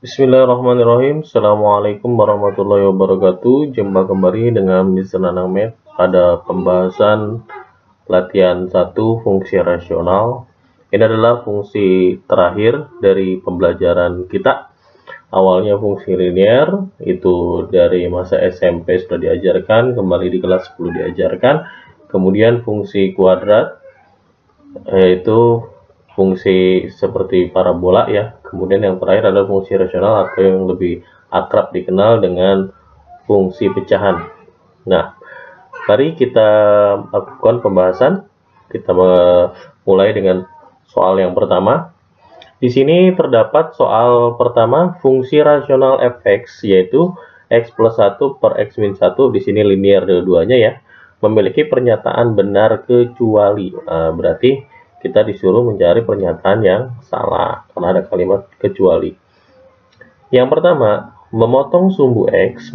Bismillahirrahmanirrahim. Assalamualaikum warahmatullahi wabarakatuh. Jumpa kembali dengan Mr. Nanang Math pada pembahasan latihan 1 fungsi rasional. Ini adalah fungsi terakhir dari pembelajaran kita. Awalnya fungsi linear, itu dari masa SMP sudah diajarkan, kembali di kelas 10 diajarkan. Kemudian fungsi kuadrat, yaitu fungsi seperti parabola ya. Kemudian yang terakhir adalah fungsi rasional atau yang lebih akrab dikenal dengan fungsi pecahan. Nah, mari kita lakukan pembahasan. Kita mulai dengan soal yang pertama. Di sini terdapat soal pertama, fungsi rasional f(x), yaitu x plus 1 per x min 1, di sini linear dua-duanya ya, memiliki pernyataan benar kecuali. Berarti kita disuruh mencari pernyataan yang salah karena ada kalimat kecuali. Yang pertama, memotong sumbu x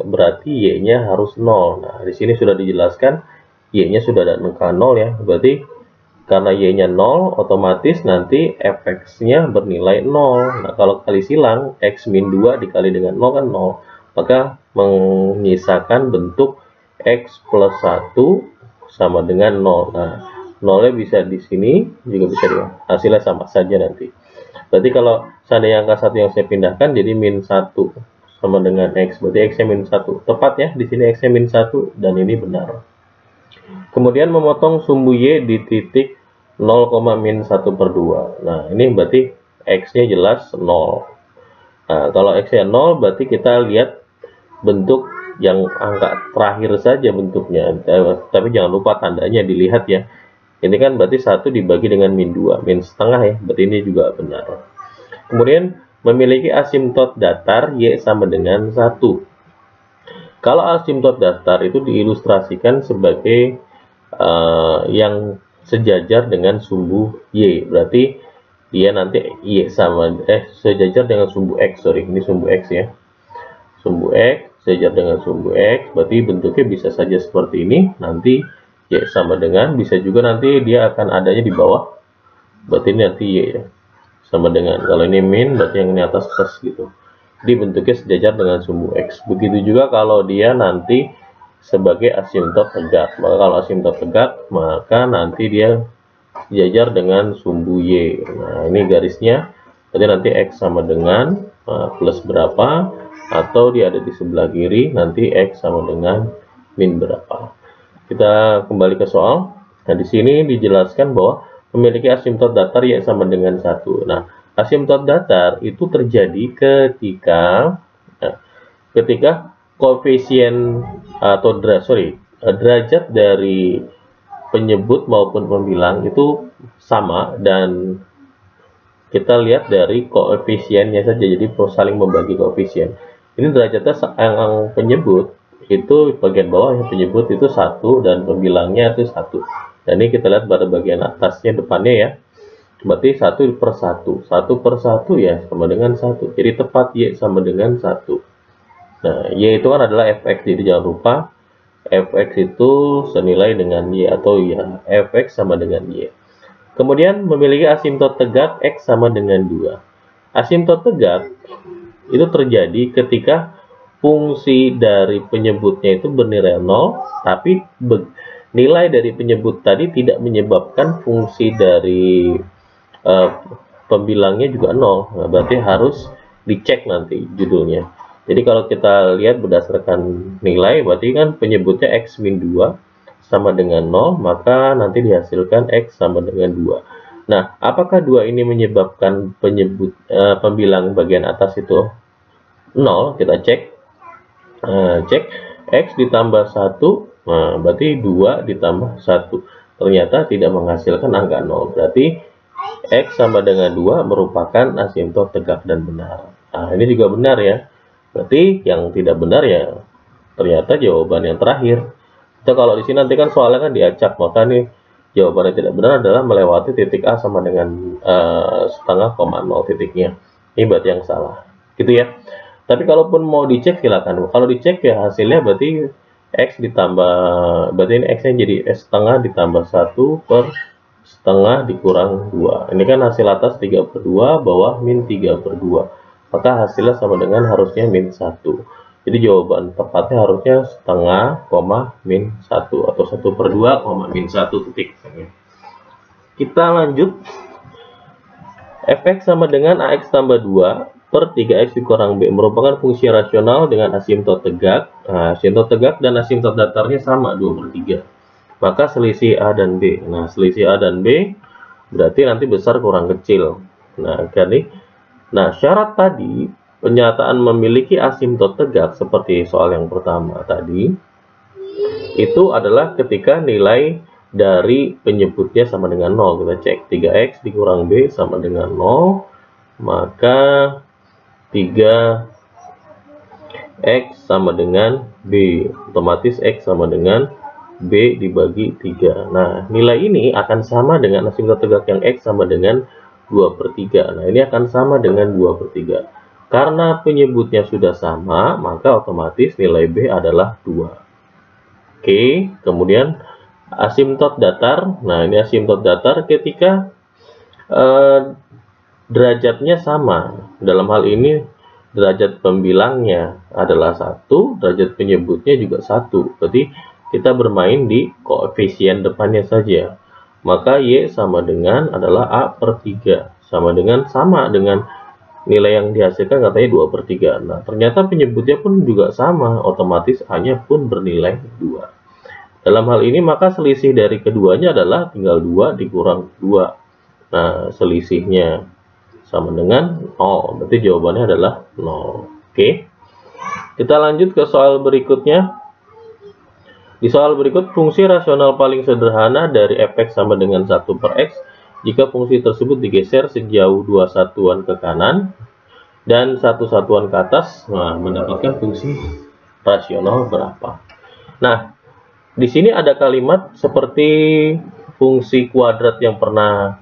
berarti y-nya harus 0. Nah, di sini sudah dijelaskan y-nya sudah ada angka 0 ya. Berarti karena y-nya 0, otomatis nanti fx-nya bernilai 0. Nah, kalau kali silang x min 2 dikali dengan 0 kan 0. Maka menyisakan bentuk x plus 1 sama dengan 0. Nah, 0-nya bisa di sini, juga bisa di hasilnya sama saja nanti. Berarti kalau seandainya angka 1 yang saya pindahkan jadi min 1 sama dengan x, berarti x-nya min 1. Tepat ya, di sini x-nya min 1 dan ini benar. Kemudian memotong sumbu y di titik 0, min 1 per 2. Nah, ini berarti x-nya jelas 0. Nah, kalau x-nya 0 berarti kita lihat bentuk yang angka terakhir saja bentuknya. Tapi jangan lupa tandanya dilihat ya. Ini kan berarti 1 dibagi dengan min 2, min setengah ya, berarti ini juga benar. Kemudian memiliki asimtot datar y sama dengan 1. Kalau asimtot datar itu diilustrasikan sebagai yang sejajar dengan sumbu y, berarti dia nanti y sama sejajar dengan sumbu x, ini sumbu x ya. Sumbu x sejajar dengan sumbu x, berarti bentuknya bisa saja seperti ini, nanti y sama dengan, bisa juga nanti dia akan adanya di bawah, berarti ini nanti y ya, sama dengan, kalau ini min berarti yang ini atas plus gitu. Jadi bentuknya sejajar dengan sumbu x. Begitu juga kalau dia nanti sebagai asimtot tegak, maka kalau asimtot tegak maka nanti dia sejajar dengan sumbu y. Nah, ini garisnya, jadi nanti x sama dengan plus berapa, atau dia ada di sebelah kiri, nanti x sama dengan min berapa. Kita kembali ke soal. Nah, di sini dijelaskan bahwa memiliki asimtot datar y sama dengan 1. Nah, asimtot datar itu terjadi ketika koefisien atau derajat dari penyebut maupun pembilang itu sama, dan kita lihat dari koefisiennya saja, jadi saling membagi koefisien. Ini derajatnya yang penyebut itu bagian bawah, yang penyebut itu 1 dan pembilangnya itu 1. Dan ini kita lihat pada bagian atasnya, depannya ya, berarti 1 per 1 ya sama dengan 1, jadi tepat y sama dengan 1. Nah, y itu kan adalah fx, jadi jangan lupa fx itu senilai dengan y, atau ya fx sama dengan y. Kemudian memiliki asimtot tegak x sama dengan 2. Asimtot tegak itu terjadi ketika fungsi dari penyebutnya itu bernilai 0, tapi nilai dari penyebut tadi tidak menyebabkan fungsi dari pembilangnya juga 0. Nah, berarti harus dicek nanti judulnya. Jadi kalau kita lihat berdasarkan nilai, berarti kan penyebutnya x min 2 sama dengan 0, maka nanti dihasilkan x sama dengan 2. Nah, apakah 2 ini menyebabkan pembilang bagian atas itu 0? Kita cek. Cek x ditambah 1, nah, berarti 2 ditambah 1. Ternyata tidak menghasilkan angka 0. Berarti x sama dengan 2 merupakan asimtot tegak dan benar. Nah, ini juga benar ya. Berarti yang tidak benar ya ternyata jawaban yang terakhir. Kita kalau di sini nanti kan soalnya kan diacak, maka nih jawaban yang tidak benar adalah melewati titik A sama dengan setengah koma 0 titiknya. Ini berarti yang salah. Gitu ya. Tapi kalaupun mau dicek silakan. Kalau dicek ya hasilnya berarti x ditambah, berarti ini x-nya jadi s setengah ditambah 1 per setengah dikurang 2. Ini kan hasil atas 3/2, bawah min 3/2. maka hasilnya sama dengan harusnya min 1. Jadi jawaban tepatnya harusnya setengah, min 1 atau 1/2, min 1 titik. Kita lanjut. Fx sama dengan Ax tambah 2 per 3x dikurang B merupakan fungsi rasional dengan asimtot tegak. Nah, asimtot tegak dan asimtot datarnya sama 2/3. Maka selisih A dan B. Nah, selisih A dan B berarti nanti besar kurang kecil. Nah, syarat tadi pernyataan memiliki asimtot tegak seperti soal yang pertama tadi itu adalah ketika nilai dari penyebutnya sama dengan 0. Kita cek 3x dikurang B sama dengan 0, maka 3x sama dengan B, otomatis x sama dengan B dibagi 3. Nah, nilai ini akan sama dengan asimtot tegak yang x sama dengan 2/3. Nah, ini akan sama dengan 2/3. Karena penyebutnya sudah sama, maka otomatis nilai B adalah 2. Oke, kemudian asimtot datar. Nah, ini asimtot datar ketika derajatnya sama. Dalam hal ini derajat pembilangnya adalah 1, derajat penyebutnya juga 1. Berarti kita bermain di koefisien depannya saja. Maka Y sama dengan adalah A/3. Sama dengan nilai yang dihasilkan katanya 2/3. Nah, ternyata penyebutnya pun juga sama. Otomatis A-nya pun bernilai 2. Dalam hal ini maka selisih dari keduanya adalah tinggal 2 dikurang 2. Nah, selisihnya sama dengan 0. Berarti jawabannya adalah 0. Oke. Kita lanjut ke soal berikutnya. Di soal berikut, fungsi rasional paling sederhana dari fx sama dengan 1/x jika fungsi tersebut digeser sejauh 2 satuan ke kanan dan 1 satuan ke atas, mendapatkan fungsi rasional berapa. Nah, di sini ada kalimat seperti fungsi kuadrat yang pernah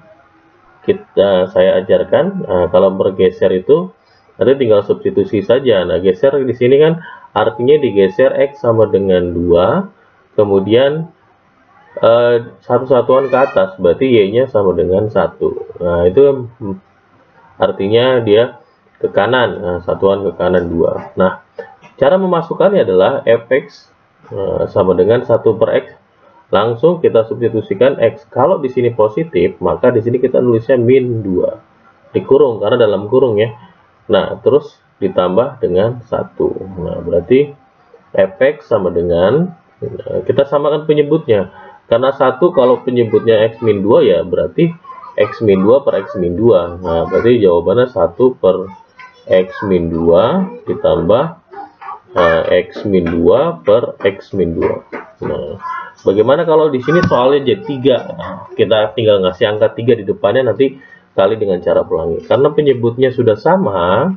saya ajarkan. Nah, kalau bergeser itu nanti tinggal substitusi saja. Nah, geser di sini kan artinya digeser x sama dengan 2, kemudian 1 satuan ke atas, berarti y-nya sama dengan 1. Nah, itu artinya dia ke kanan, satuan ke kanan 2. Nah, cara memasukkannya adalah fx sama dengan 1/x. Langsung kita substitusikan x. Kalau di sini positif, maka di sini kita nulisnya min 2. Dikurung karena dalam kurung ya. Nah, terus ditambah dengan 1. Nah, berarti fx sama dengan, kita samakan penyebutnya. Karena 1 kalau penyebutnya x min 2 ya berarti x min 2 per x min 2. Nah, berarti jawabannya 1 per x min 2 ditambah x min 2 per x min 2. Nah, bagaimana kalau di sini soalnya jadi 3? Nah, kita tinggal ngasih angka 3 di depannya, nanti kali dengan cara pelangi. Karena penyebutnya sudah sama-sama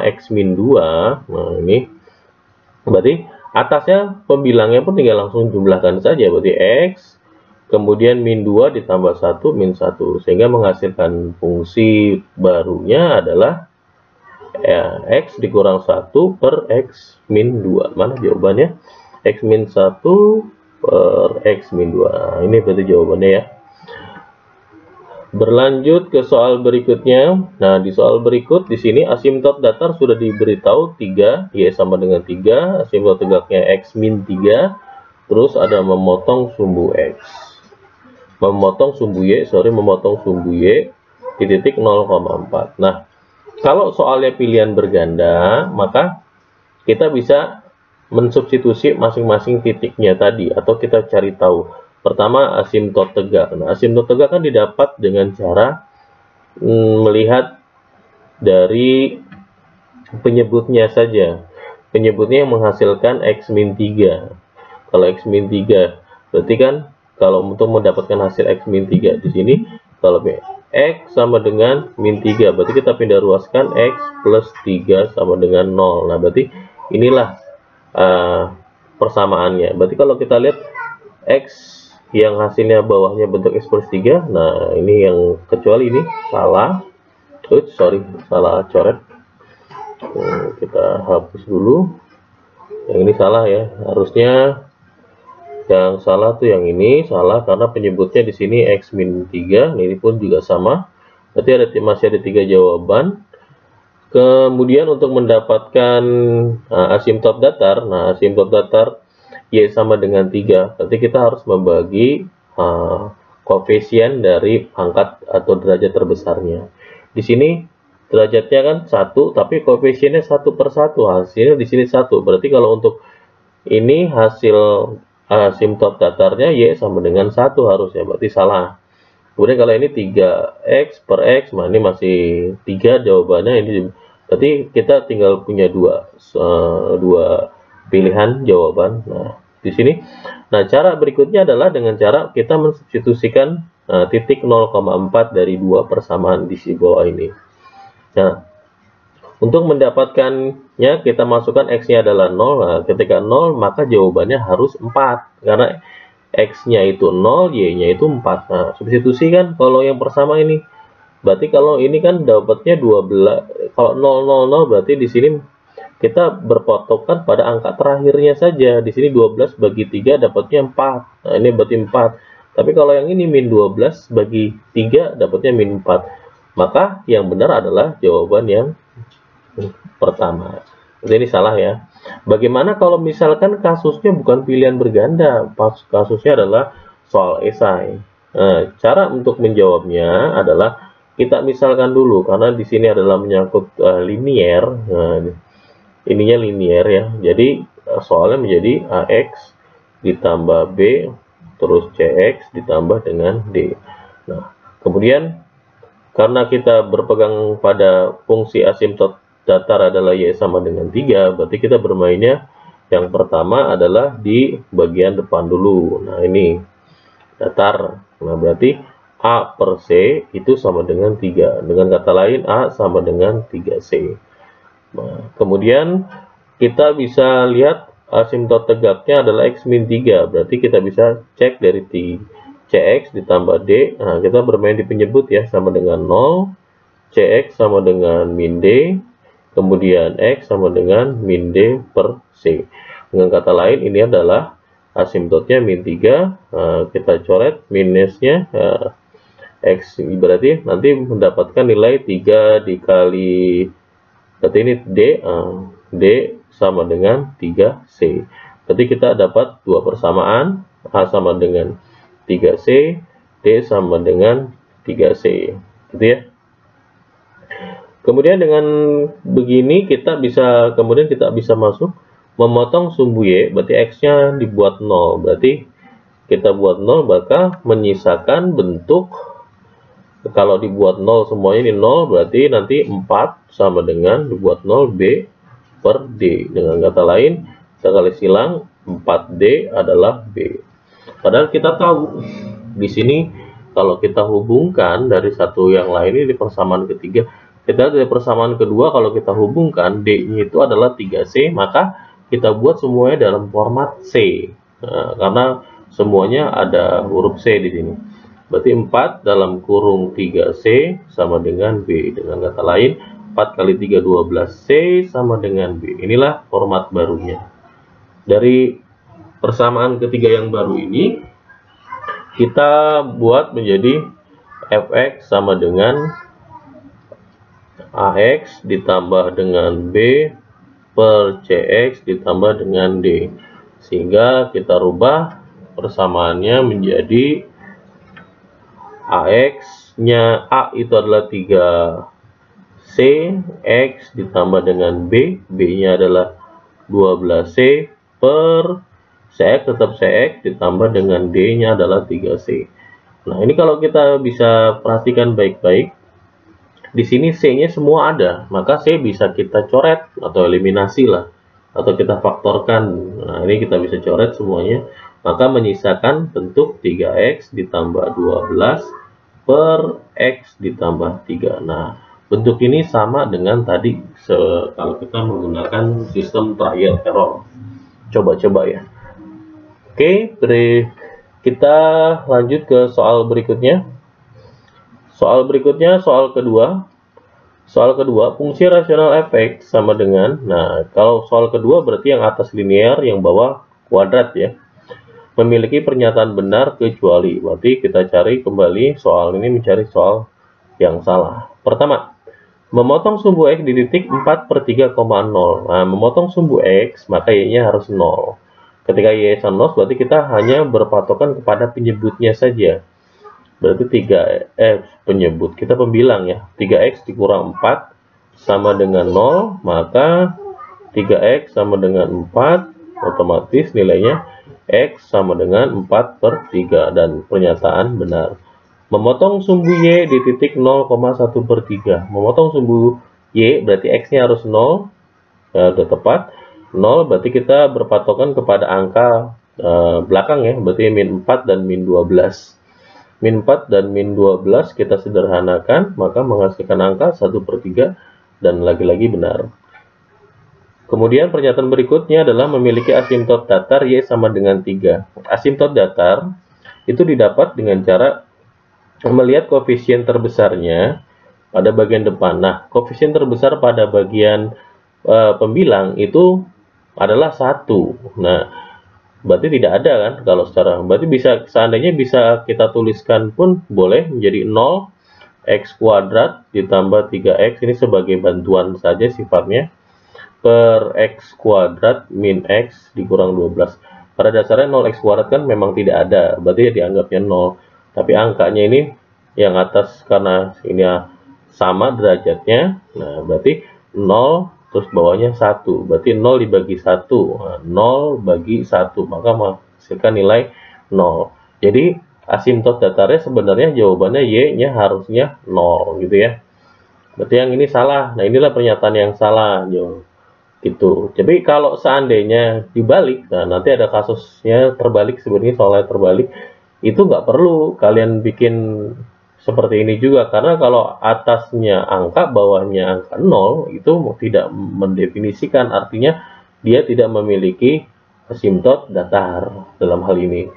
x min 2. Nah, ini berarti atasnya pembilangnya pun tinggal langsung jumlahkan saja. Berarti x kemudian min 2 ditambah 1 min 1, sehingga menghasilkan fungsi barunya adalah x dikurang 1 per x min 2. Mana jawabannya? X min 1 per x min 2. Nah, ini berarti jawabannya ya. Berlanjut ke soal berikutnya. Nah, di soal berikut di sini asimtot datar sudah diberitahu 3, y sama dengan 3, asimtot tegaknya x min 3, terus ada memotong sumbu x. Memotong sumbu y di titik 0,4. Nah, kalau soalnya pilihan berganda, maka kita bisa mensubstitusi masing-masing titiknya tadi, atau kita cari tahu. Pertama, asimtot tegak. Nah, asimtot tegak kan didapat dengan cara melihat dari penyebutnya saja. Penyebutnya yang menghasilkan x min 3. Kalau x min 3, berarti kan kalau untuk mendapatkan hasil x min 3 di sini, kalau x sama dengan min 3, berarti kita pindah ruaskan x plus 3 sama dengan 0. Nah, berarti inilah persamaannya. Berarti kalau kita lihat x yang hasilnya bawahnya bentuk x plus 3, nah ini yang kecuali ini salah. Salah coret. Kita hapus dulu. Yang ini salah ya. Harusnya yang salah tuh yang ini, salah karena penyebutnya di sini x min 3. Ini pun juga sama. Berarti masih ada 3 jawaban. Kemudian untuk mendapatkan asimtot datar, nah asimtot datar Y sama dengan 3, berarti kita harus membagi koefisien dari pangkat atau derajat terbesarnya. Di sini derajatnya kan 1, tapi koefisiennya 1/1, hasilnya di sini 1. Berarti kalau untuk ini hasil asimtot datarnya Y sama dengan 1 harusnya, berarti salah. Kemudian kalau ini 3x per x, nah ini masih 3 jawabannya, ini berarti kita tinggal punya dua pilihan jawaban. Nah, di sini. Nah, cara berikutnya adalah dengan cara kita mensubstitusikan titik 0,4 dari dua persamaan di sisi bawah ini. Nah, untuk mendapatkannya kita masukkan x-nya adalah 0. Nah, ketika 0 maka jawabannya harus 4 karena x-nya itu 0, y-nya itu 4. Nah, substitusi kan kalau yang pertama ini. Berarti kalau ini kan dapatnya 12. Kalau 0, berarti di sini kita berpatokan pada angka terakhirnya saja. Di sini 12 bagi 3 dapatnya 4. Nah, ini berarti 4. Tapi kalau yang ini min 12 bagi 3 dapatnya min 4. Maka yang benar adalah jawaban yang pertama. Ini salah ya. Bagaimana kalau misalkan kasusnya bukan pilihan berganda, kasusnya adalah soal esai. Nah, cara untuk menjawabnya adalah kita misalkan dulu karena di sini adalah menyangkut linier. Nah, ininya linier ya. Jadi soalnya menjadi AX ditambah B terus CX ditambah dengan D. Nah, kemudian karena kita berpegang pada fungsi asimtot datar adalah Y sama dengan 3, berarti kita bermainnya yang pertama adalah di bagian depan dulu. Nah, ini datar. Nah, berarti A per C itu sama dengan 3. Dengan kata lain, A sama dengan 3C. Nah, kemudian kita bisa lihat asimtot tegaknya adalah X min 3. Berarti kita bisa cek dari CX ditambah D. Nah, kita bermain di penyebut ya, sama dengan 0. CX sama dengan min D. Kemudian X sama dengan min D per C. Dengan kata lain, ini adalah asimtotnya min 3. Kita coret minusnya. X berarti nanti mendapatkan nilai 3 dikali, berarti ini D sama dengan 3C. Berarti kita dapat dua persamaan. A sama dengan 3C, D sama dengan 3C. Gitu ya. Kemudian dengan begini kita bisa masuk memotong sumbu Y, berarti X-nya dibuat 0. Berarti kita buat 0 maka menyisakan bentuk, kalau dibuat 0 semuanya ini 0, berarti nanti 4 sama dengan dibuat 0 B per D. Dengan kata lain, kita kali silang 4D adalah B. Padahal kita tahu di sini kalau kita hubungkan dari satu yang lain ini di persamaan ketiga, kita dari persamaan kedua kalau kita hubungkan D-nya itu adalah 3C, maka kita buat semuanya dalam format C. Nah, karena semuanya ada huruf C di sini. Berarti 4 dalam kurung 3C sama dengan B. Dengan kata lain, 4 kali 3 12C sama dengan B. Inilah format barunya. Dari persamaan ketiga yang baru ini, kita buat menjadi Fx sama dengan AX ditambah dengan B per CX ditambah dengan D. Sehingga kita rubah persamaannya menjadi AX-nya A itu adalah 3C, X ditambah dengan B, B-nya adalah 12C per CX tetap CX ditambah dengan D-nya adalah 3C. Nah, ini kalau kita bisa perhatikan baik-baik, di sini C-nya semua ada, maka C bisa kita coret atau eliminasi lah, atau kita faktorkan. Nah, ini kita bisa coret semuanya, maka menyisakan bentuk 3X ditambah 12 per X ditambah 3. Nah, bentuk ini sama dengan tadi kalau kita menggunakan sistem trial error. Coba-coba ya. Oke, kita lanjut ke soal berikutnya. Soal berikutnya, soal kedua. Soal kedua, fungsi rasional Fx sama dengan, nah kalau soal kedua berarti yang atas linear, yang bawah kuadrat ya. Memiliki pernyataan benar kecuali, berarti kita cari kembali soal ini, mencari soal yang salah. Pertama, Memotong sumbu X di titik 4/3,0. Nah, memotong sumbu X, maka Y-nya harus 0. Ketika Y sama 0, berarti kita hanya berpatokan kepada penyebutnya saja. Berarti 3F penyebut, kita pembilang ya. 3X dikurang 4 sama dengan 0, maka 3X sama dengan 4, otomatis nilainya X sama dengan 4/3, dan pernyataan benar. Memotong sumbu Y di titik 0,1/3. Memotong sumbu Y berarti X-nya harus 0. Ya, sudah tepat. 0 berarti kita berpatokan kepada angka belakang ya. Berarti min 4 dan min 12. Min 4 dan min 12 kita sederhanakan, maka menghasilkan angka 1/3 dan lagi-lagi benar. Kemudian pernyataan berikutnya adalah memiliki asimtot datar Y sama dengan 3. Asimtot datar itu didapat dengan cara melihat koefisien terbesarnya pada bagian depan. Nah, koefisien terbesar pada bagian pembilang itu adalah 1. Nah, berarti tidak ada kan kalau secara. Berarti bisa, seandainya bisa kita tuliskan pun boleh menjadi 0 X kuadrat ditambah 3X, ini sebagai bantuan saja sifatnya, per X kuadrat min X dikurang 12. Pada dasarnya 0X kuadrat kan memang tidak ada, berarti ya dianggapnya 0. Tapi angkanya ini yang atas karena ini sama derajatnya, nah berarti 0 terus bawahnya 1, berarti 0 dibagi 1, nah, 0 bagi 1, maka menghasilkan nilai 0. Jadi asimtot datarnya sebenarnya jawabannya Y-nya harusnya 0 gitu ya. Berarti yang ini salah. Nah, inilah pernyataan yang salah gitu. Jadi kalau seandainya dibalik, nah nanti ada kasusnya terbalik, sebenarnya soalnya terbalik, itu nggak perlu kalian bikin seperti ini juga, karena kalau atasnya angka, bawahnya angka 0, itu tidak mendefinisikan, artinya dia tidak memiliki asimtot datar dalam hal ini.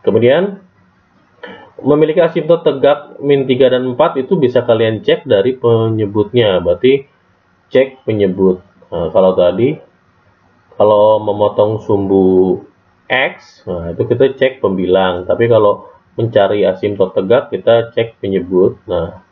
Kemudian memiliki asimtot tegak min 3 dan 4 itu bisa kalian cek dari penyebutnya, berarti cek penyebut. Nah, kalau tadi kalau memotong sumbu X, nah itu kita cek pembilang, tapi kalau mencari asimtot tegak kita cek penyebut. Nah,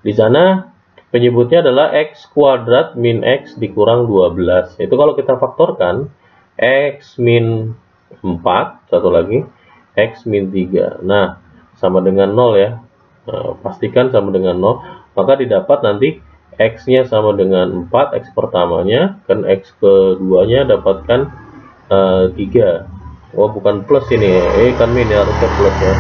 di sana penyebutnya adalah X kuadrat min X dikurang 12. Itu kalau kita faktorkan X min 4, satu lagi X min 3. Nah, sama dengan 0 ya. Nah, pastikan sama dengan 0, maka didapat nanti X-nya sama dengan 4, X pertamanya, kan X keduanya dapatkan 3. Oh, bukan plus ini ya, kan min ya, harusnya plus ya,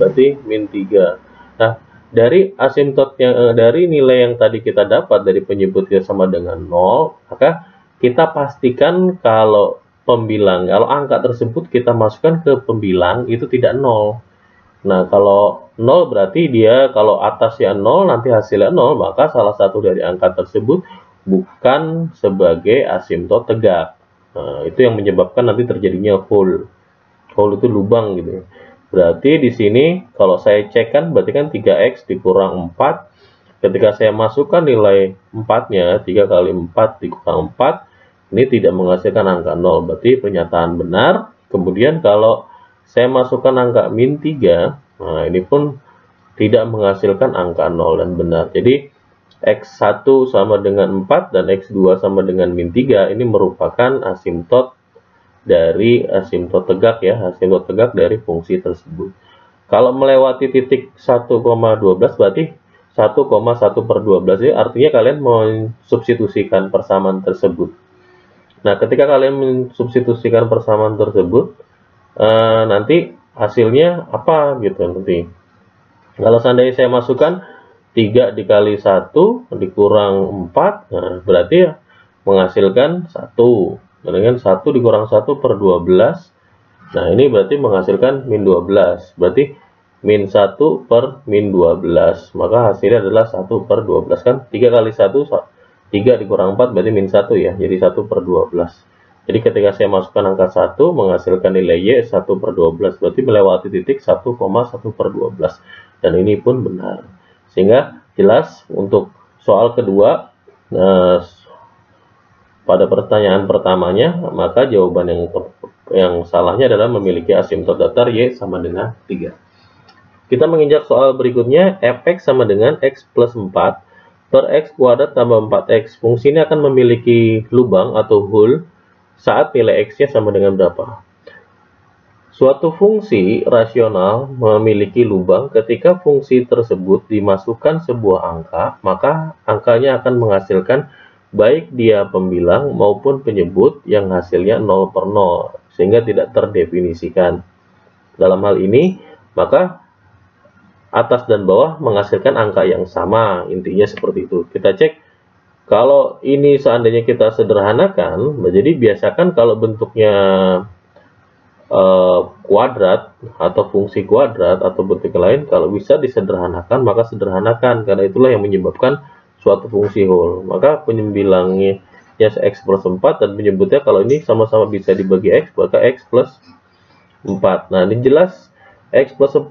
berarti min 3. Nah, dari asimtot yang dari nilai yang tadi kita dapat dari penyebutnya sama dengan 0, maka kita pastikan kalau pembilang, kalau angka tersebut kita masukkan ke pembilang itu tidak 0. Nah, kalau 0 berarti dia kalau atasnya 0 nanti hasilnya 0, maka salah satu dari angka tersebut bukan sebagai asimtot tegak. Nah, itu yang menyebabkan nanti terjadinya hole. Hole itu lubang gitu. Berarti di sini kalau saya cek kan berarti kan 3X dikurang 4. Ketika saya masukkan nilai 4-nya, 3 kali 4 dikurang 4, ini tidak menghasilkan angka 0. Berarti pernyataan benar. Kemudian kalau saya masukkan angka min 3, nah ini pun tidak menghasilkan angka 0 dan benar. Jadi X1 sama dengan 4 dan X2 sama dengan min 3 ini merupakan asimtot dari asimtot tegak ya, asimtot tegak dari fungsi tersebut. Kalau melewati titik 1,12 berarti 1,1/12 ya, artinya kalian mensubstitusikan persamaan tersebut. Nah, ketika kalian mensubstitusikan persamaan tersebut, nanti hasilnya apa gitu nanti. Kalau seandainya saya masukkan 3 dikali 1 dikurang 4, nah berarti ya menghasilkan 1. Dengan 1 dikurang 1/12, nah ini berarti menghasilkan min 12. Berarti min 1 per min 12, maka hasilnya adalah 1/12 kan. 3 kali 1, 3 dikurang 4 berarti min 1 ya, jadi 1/12. Jadi ketika saya masukkan angka 1 menghasilkan nilai Y 1/12, berarti melewati titik 1,1/12, dan ini pun benar. Sehingga jelas untuk soal kedua, pada pertanyaan pertamanya, maka jawaban yang salahnya adalah memiliki asimtot datar Y sama dengan 3. Kita menginjak soal berikutnya, Fx sama dengan X plus 4 per X kuadrat tambah 4X. Fungsi ini akan memiliki lubang atau hole saat nilai X-nya sama dengan berapa? Suatu fungsi rasional memiliki lubang ketika fungsi tersebut dimasukkan sebuah angka, maka angkanya akan menghasilkan baik dia pembilang maupun penyebut yang hasilnya 0 per 0, sehingga tidak terdefinisikan. Dalam hal ini, maka atas dan bawah menghasilkan angka yang sama, intinya seperti itu. Kita cek, kalau ini seandainya kita sederhanakan, jadi biasakan kalau bentuknya kuadrat atau fungsi kuadrat atau bentuk lain, kalau bisa disederhanakan maka sederhanakan, karena itulah yang menyebabkan suatu fungsi whole. Maka penyembilangnya X plus 4 dan penyebutnya kalau ini sama-sama bisa dibagi X, maka X plus 4. Nah, ini jelas X plus 4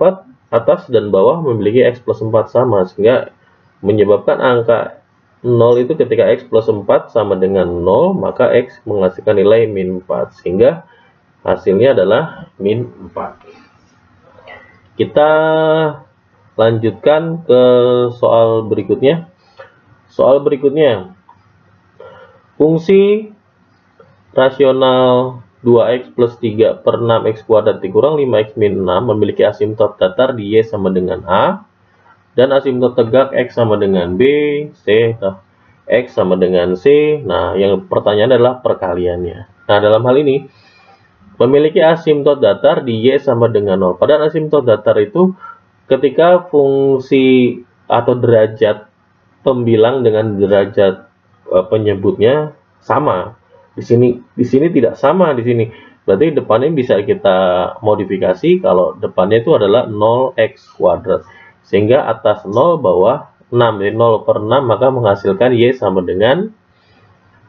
atas dan bawah memiliki X plus 4 sama, sehingga menyebabkan angka 0 itu ketika X plus 4 sama dengan 0, maka X menghasilkan nilai min 4, sehingga hasilnya adalah min 4. Kita lanjutkan ke soal berikutnya. Soal berikutnya, fungsi rasional 2X plus 3 per 6X kuadrat dikurang 5X min 6 memiliki asimtot datar di Y sama dengan A, dan asimtot tegak X sama dengan B, C, X sama dengan C. Nah, yang pertanyaan adalah perkaliannya. Nah, dalam hal ini memiliki asimtot datar di Y sama dengan 0. Padahal asimtot datar itu ketika fungsi atau derajat pembilang dengan derajat penyebutnya sama. Di sini tidak sama di sini. Berarti depannya bisa kita modifikasi kalau depannya itu adalah 0x kuadrat. Sehingga atas 0 bawah 6. Jadi 0 per 6 maka menghasilkan Y sama dengan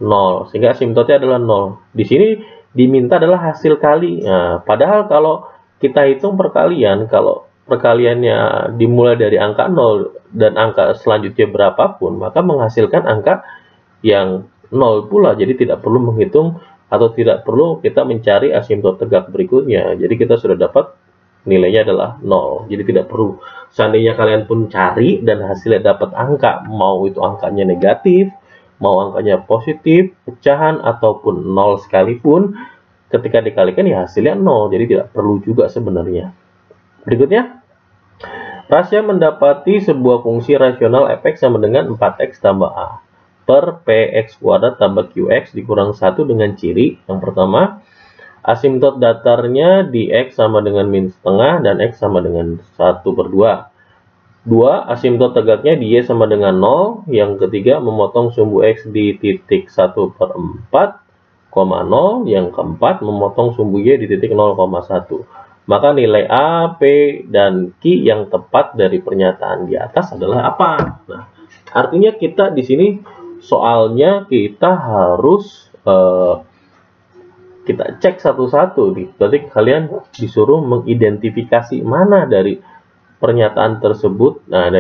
0. Sehingga asimtotnya adalah 0. Di sini diminta adalah hasil kali. Nah, padahal kalau kita hitung perkalian, kalau perkaliannya dimulai dari angka 0 dan angka selanjutnya berapapun, maka menghasilkan angka yang 0 pula. Jadi tidak perlu menghitung atau tidak perlu kita mencari asimtot tegak berikutnya. Jadi kita sudah dapat nilainya adalah 0. Jadi tidak perlu. Seandainya kalian pun cari dan hasilnya dapat angka, mau itu angkanya negatif, mau angkanya positif, pecahan, ataupun 0 sekalipun, ketika dikalikan ya hasilnya 0, jadi tidak perlu juga sebenarnya. Berikutnya, Rasya mendapati sebuah fungsi rasional f(x) sama dengan 4x tambah a per px kuadrat tambah qx dikurang 1 dengan ciri. Yang pertama, asimtot datarnya di x sama dengan min setengah dan x sama dengan 1 per 2. 2. Asimtot tegaknya di Y sama dengan 0. Yang ketiga, memotong sumbu X di titik 1 per 4, 0. Yang keempat, memotong sumbu Y di titik 0,1. Maka nilai A, P, dan Q yang tepat dari pernyataan di atas adalah apa? Nah, artinya kita di sini soalnya kita harus kita cek satu-satu. Berarti kalian disuruh mengidentifikasi mana dari pernyataan tersebut. Nah,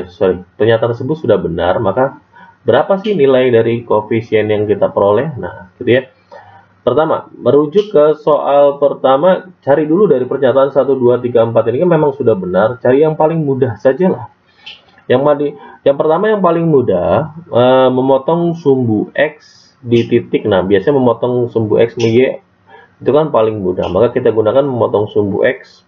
pernyataan tersebut sudah benar, maka berapa sih nilai dari koefisien yang kita peroleh? Nah, gitu ya. Pertama, merujuk ke soal pertama, cari dulu dari pernyataan 1, 2, 3, 4 ini kan memang sudah benar, cari yang paling mudah sajalah. Yang pertama yang paling mudah, memotong sumbu X di titik. Nah, biasanya memotong sumbu X Y itu kan paling mudah, maka kita gunakan memotong sumbu X.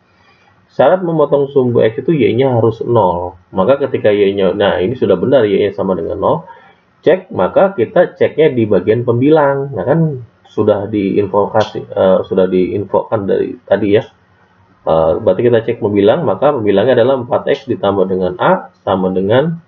Syarat memotong sumbu X itu Y-nya harus 0. Maka ketika Y-nya, nah ini sudah benar Y-nya sama dengan 0. Cek, maka kita ceknya di bagian pembilang. Nah kan sudah diinfokan dari tadi ya. Berarti kita cek pembilang, maka pembilangnya adalah 4X ditambah dengan A sama dengan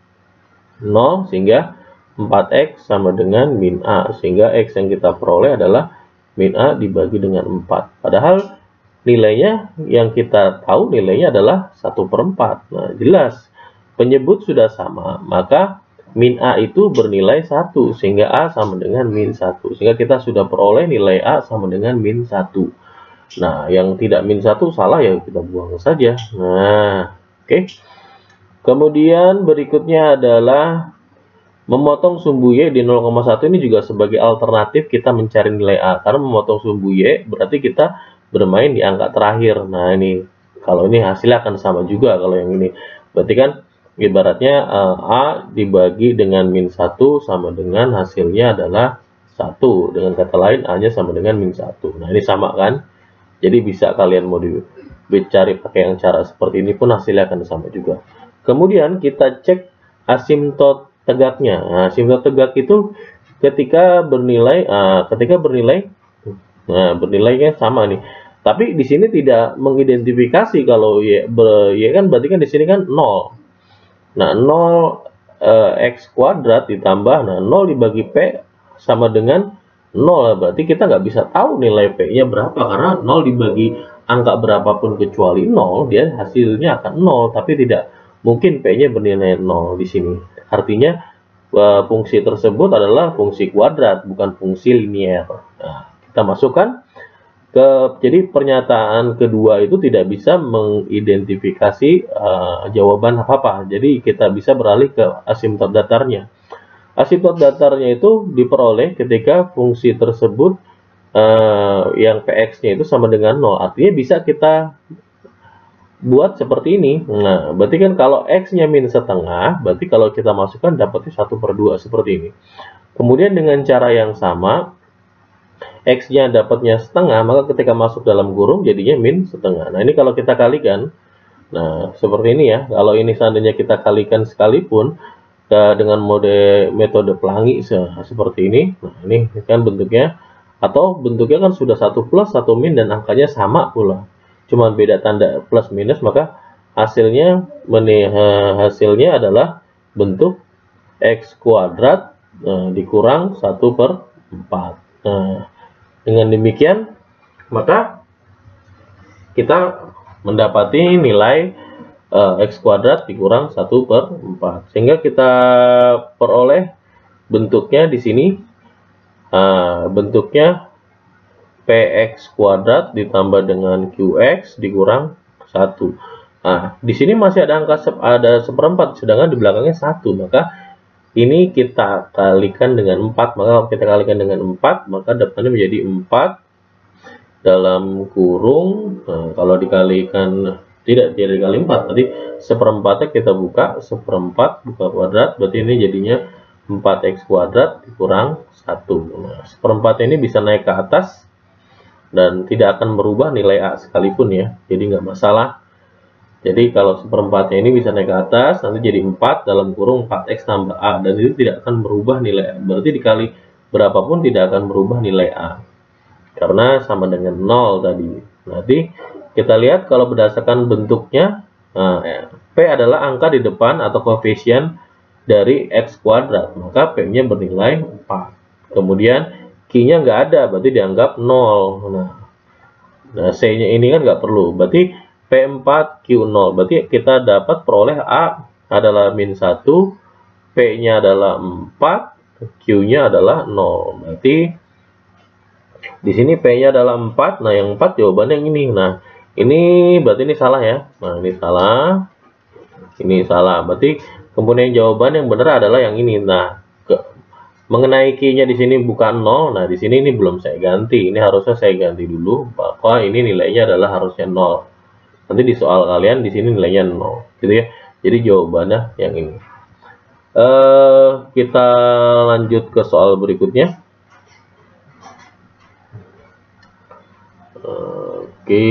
0. Sehingga 4X sama dengan min A. Sehingga X yang kita peroleh adalah min A dibagi dengan 4. Padahal nilainya yang kita tahu nilainya adalah 1 per 4. Nah, jelas penyebut sudah sama, maka min A itu bernilai 1, sehingga A sama dengan min 1. Sehingga kita sudah peroleh nilai A sama dengan min 1. Nah, yang tidak min 1 salah ya kita buang saja. Nah, oke. Kemudian berikutnya adalah memotong sumbu Y di 0,1 ini juga sebagai alternatif kita mencari nilai A. Karena memotong sumbu Y berarti kita bermain di angka terakhir. Nah, ini kalau ini hasilnya akan sama juga kalau yang ini. Berarti kan ibaratnya A dibagi dengan min 1 sama dengan hasilnya adalah 1. Dengan kata lain A nya sama dengan min 1. Nah ini sama kan, jadi bisa kalian mau dicari pakai yang cara seperti ini pun hasilnya akan sama juga. Kemudian kita cek asimtot tegaknya. Nah, asimtot tegak itu ketika bernilai bernilainya sama nih. Tapi di sini tidak mengidentifikasi kalau y kan berarti kan di sini kan 0. Nah, 0 X kuadrat ditambah, nah 0 dibagi P sama dengan 0. Berarti kita nggak bisa tahu nilai P-nya berapa, karena 0 dibagi angka berapapun kecuali 0, dia hasilnya akan 0, tapi tidak mungkin P-nya bernilai 0 di sini. Artinya, fungsi tersebut adalah fungsi kuadrat, bukan fungsi linier. Nah, kita masukkan jadi pernyataan kedua itu tidak bisa mengidentifikasi jawaban apa-apa. Jadi kita bisa beralih ke asimtot datarnya. Asimtot datarnya itu diperoleh ketika fungsi tersebut yang Px-nya itu sama dengan 0. Artinya bisa kita buat seperti ini. Nah, berarti kan kalau X-nya min setengah, berarti kalau kita masukkan dapatnya 1/2 seperti ini. Kemudian dengan cara yang sama, X-nya dapatnya setengah, maka ketika masuk dalam kurung jadinya min setengah. Nah, ini kalau kita kalikan, nah seperti ini ya. Kalau ini seandainya kita kalikan sekalipun dengan metode pelangi seperti ini, nah ini kan bentuknya, atau bentuknya kan sudah 1 plus 1 min dan angkanya sama pula, cuma beda tanda plus minus, maka hasilnya adalah bentuk X kuadrat dikurang 1/4. Nah, dengan demikian, maka kita mendapati nilai X kuadrat dikurang 1/4. Sehingga kita peroleh bentuknya di sini, bentuknya PX kuadrat ditambah dengan QX dikurang 1. Nah, di sini masih ada angka seperempat, sedangkan di belakangnya 1, maka ini kita kalikan dengan 4, maka kalau kita kalikan dengan 4, maka dapatnya menjadi 4 dalam kurung. Nah, kalau dikalikan tidak dikali 4, tadi seperempatnya kita buka, seperempat buka kuadrat, berarti ini jadinya 4x kuadrat dikurang 1. Nah, seperempat ini bisa naik ke atas dan tidak akan merubah nilai A sekalipun ya, jadi nggak masalah. Jadi kalau seperempatnya ini bisa naik ke atas, nanti jadi 4 dalam kurung 4x tambah A, dan itu tidak akan merubah nilai A. Berarti dikali berapapun tidak akan merubah nilai A, karena sama dengan 0 tadi. Nanti kita lihat kalau berdasarkan bentuknya, P adalah angka di depan atau koefisien dari X kuadrat, maka P-nya bernilai 4. Kemudian Q-nya nggak ada, berarti dianggap 0. Nah C-nya ini kan nggak perlu, berarti P4 Q0, berarti kita dapat peroleh A adalah min 1, P-nya adalah 4, Q-nya adalah 0. Berarti di sini P-nya adalah 4, nah yang 4 jawabannya yang ini. Nah, ini berarti ini salah ya. Nah, ini salah. Ini salah. Berarti kemudian jawaban yang benar adalah yang ini. Nah, mengenai Q-nya di sini bukan 0. Nah, di sini ini belum saya ganti. Ini harusnya saya ganti dulu bahwa ini nilainya adalah harusnya 0. Nanti di soal kalian di sini nilainya 0, gitu ya. Jadi jawabannya yang ini. Kita lanjut ke soal berikutnya. Oke.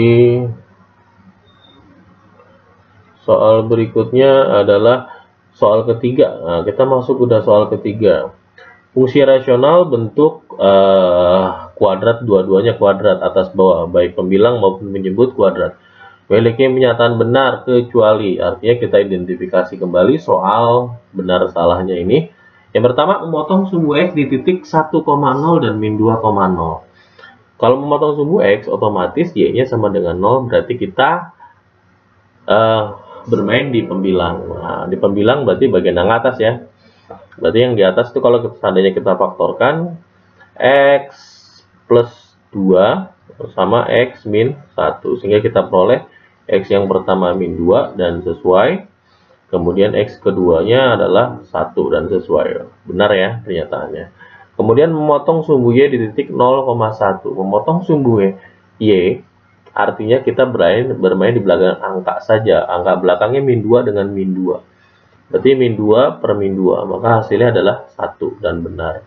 Soal berikutnya adalah soal ketiga. Nah, kita masuk udah soal ketiga. Fungsi rasional bentuk kuadrat, dua-duanya kuadrat atas bawah, baik pembilang maupun penyebut kuadrat. Memiliki pernyataan benar kecuali, artinya kita identifikasi kembali soal benar salahnya ini. Yang pertama, memotong sumbu X di titik 1,0 dan min 2,0. Kalau memotong sumbu X, otomatis Y-nya sama dengan 0, berarti kita bermain di pembilang. Nah, di pembilang berarti bagian yang atas ya. Berarti yang di atas itu kalau seandainya kita faktorkan, X plus 2 sama X min 1, sehingga kita peroleh X yang pertama min 2 dan sesuai, kemudian X keduanya adalah 1 dan sesuai. Benar ya pernyataannya. Kemudian memotong sumbu Y di titik 0,1. Memotong sumbu Y artinya kita bermain di belakang angka saja. Angka belakangnya min 2 dengan min 2. Berarti min 2 per min 2, maka hasilnya adalah 1 dan benar.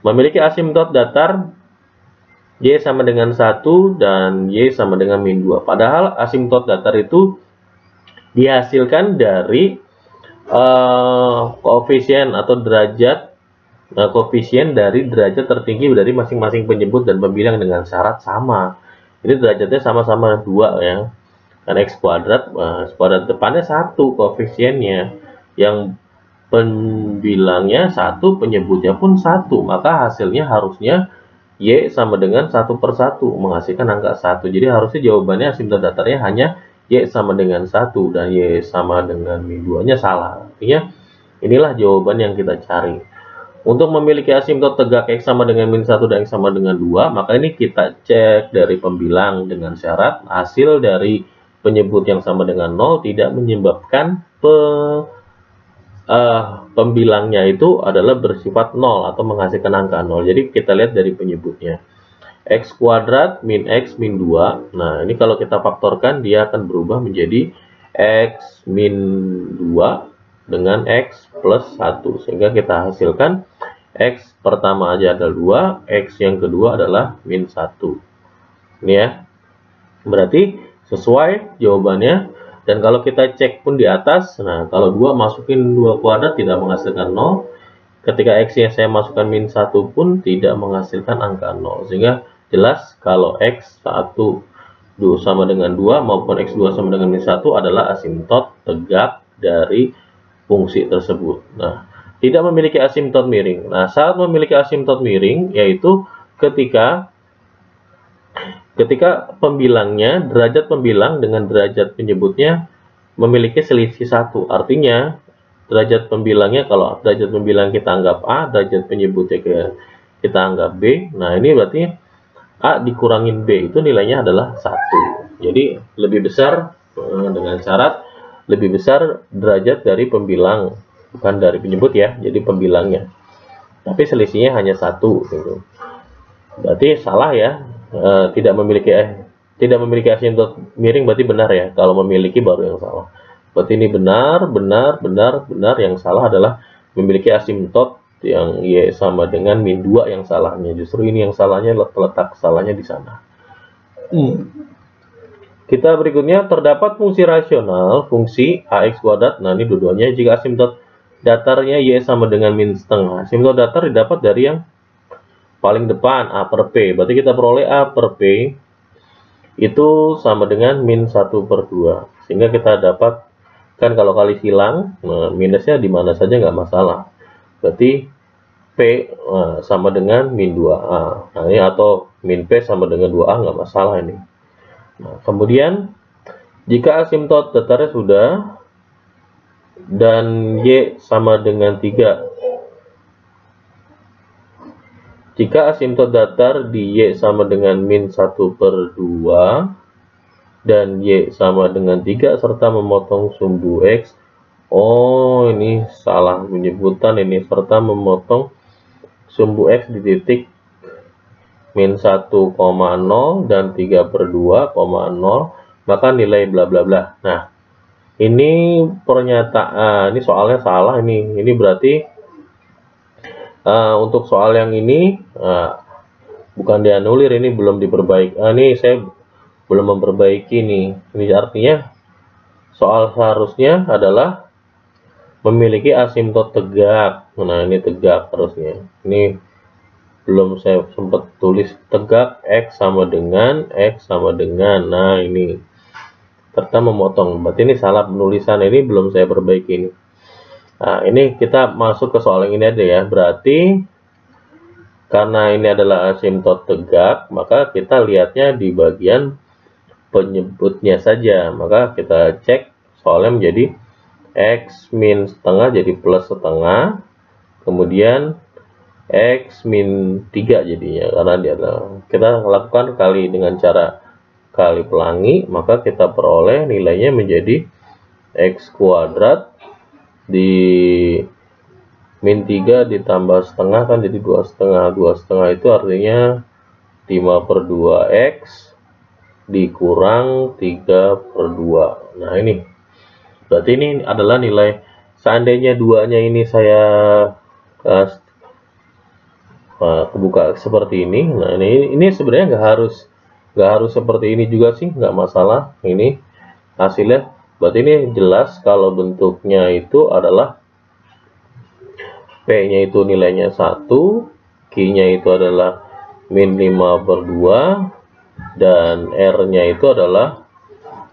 Memiliki asimtot datar Y sama dengan 1 dan Y sama dengan min 2. Padahal asimtot datar itu dihasilkan dari koefisien atau derajat koefisien dari derajat tertinggi dari masing-masing penyebut dan pembilang dengan syarat sama. Ini derajatnya sama-sama 2 ya. Karena X kuadrat depannya 1 koefisiennya. Yang pembilangnya 1, penyebutnya pun 1. Maka hasilnya harusnya Y sama dengan 1/1 menghasilkan angka 1. Jadi harusnya jawabannya asimtot datarnya hanya Y sama dengan 1 dan Y sama dengan min 2-nya salah. Artinya inilah jawaban yang kita cari. Untuk memiliki asimtot tegak X sama dengan min 1 dan X sama dengan 2, maka ini kita cek dari pembilang dengan syarat hasil dari penyebut yang sama dengan 0 tidak menyebabkan pembilangnya itu adalah bersifat 0 atau menghasilkan angka 0. Jadi kita lihat dari penyebutnya. X kuadrat min X min 2. Nah, ini kalau kita faktorkan dia akan berubah menjadi X min 2 dengan X plus 1. Sehingga kita hasilkan X pertama aja ada 2, X yang kedua adalah min 1. Ini ya. Berarti sesuai jawabannya. Dan kalau kita cek pun di atas, nah kalau 2 masukin 2 kuadrat tidak menghasilkan 0. Ketika X yang saya masukkan min 1 pun tidak menghasilkan angka 0. Sehingga jelas kalau X1 sama dengan 2 maupun X2 sama dengan min 1 adalah asimtot tegak dari fungsi tersebut. Nah, tidak memiliki asimtot miring. Nah, saat memiliki asimtot miring yaitu ketika pembilangnya, derajat pembilang dengan derajat penyebutnya memiliki selisih 1. Artinya, derajat pembilangnya, kalau derajat pembilang kita anggap A, derajat penyebutnya kita anggap B. Nah, ini berarti A dikurangin B, itu nilainya adalah 1. Jadi, lebih besar dengan syarat, lebih besar derajat dari pembilang, bukan dari penyebut ya, jadi pembilangnya. Tapi selisihnya hanya 1. Gitu. Berarti salah ya. Tidak memiliki asimtot miring berarti benar ya. Kalau memiliki baru yang salah. Berarti ini benar. Yang salah adalah memiliki asimtot yang Y sama dengan min 2 yang salahnya. Justru ini yang salahnya, letak salahnya di sana. Kita berikutnya terdapat fungsi rasional, fungsi AX kuadrat. Nah, ini dua-duanya jika asimtot datarnya Y sama dengan min setengah. Asimtot datar didapat dari yang paling depan A per P. Berarti kita peroleh A per P itu sama dengan min 1/2. Sehingga kita dapat, kan kalau kali silang, nah, minusnya di mana saja nggak masalah. Berarti P sama dengan min 2A. Nah, ini atau min P sama dengan 2A nggak masalah ini. Nah, kemudian jika asimtot datarnya sudah dan Y sama dengan 3. Jika asimtot datar di Y sama dengan min 1/2 dan Y sama dengan 3 serta memotong sumbu X. Oh, ini salah penyebutan ini, serta memotong sumbu X di titik min 1,0 dan 3/2,0, maka nilai bla bla bla. Nah, ini pernyataan, ini soalnya salah ini. Ini berarti untuk soal yang ini bukan dianulir, ini belum diperbaiki. Ini saya belum memperbaiki nih. Ini artinya soal seharusnya adalah memiliki asimtot tegak. Nah, ini tegak harusnya. Ini belum saya sempat tulis tegak X sama dengan. Nah, ini serta memotong. Berarti ini salah penulisan, ini belum saya perbaiki ini. Nah, ini kita masuk ke soal yang ini aja ya. Berarti karena ini adalah asimtot tegak, maka kita lihatnya di bagian penyebutnya saja. Maka kita cek soalnya menjadi X min setengah jadi plus setengah. Kemudian X min 3 jadinya. Karena dia kita lakukan kali dengan cara kali pelangi, maka kita peroleh nilainya menjadi X kuadrat di min 3 ditambah setengah kan jadi 2,5. 2,5 itu artinya 5/2 X dikurang 3/2. Nah, ini berarti ini adalah nilai seandainya duanya ini saya kebuka seperti ini. Nah, ini sebenarnya nggak harus seperti ini juga sih, nggak masalah. Ini hasilnya, berarti ini jelas kalau bentuknya itu adalah P-nya itu nilainya 1, Q-nya itu adalah min 5/2, dan R-nya itu adalah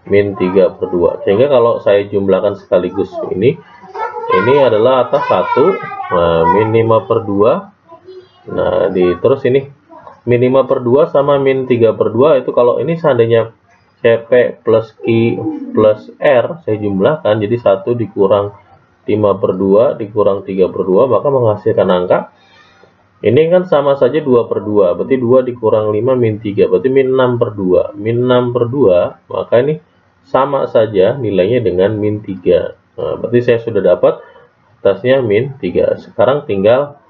min 3/2. Sehingga kalau saya jumlahkan sekaligus ini adalah atas 1, nah, min 5/2. Nah, terus ini min 5/2 sama min 3/2 itu kalau ini seandainya CP plus Q plus R saya jumlahkan, jadi 1 dikurang 5/2 dikurang 3/2, maka menghasilkan angka ini kan sama saja 2/2, berarti 2 dikurang 5 min 3, berarti min 6/2. Min 6/2, maka ini sama saja nilainya dengan min 3. Nah, berarti saya sudah dapat atasnya min 3. Sekarang tinggal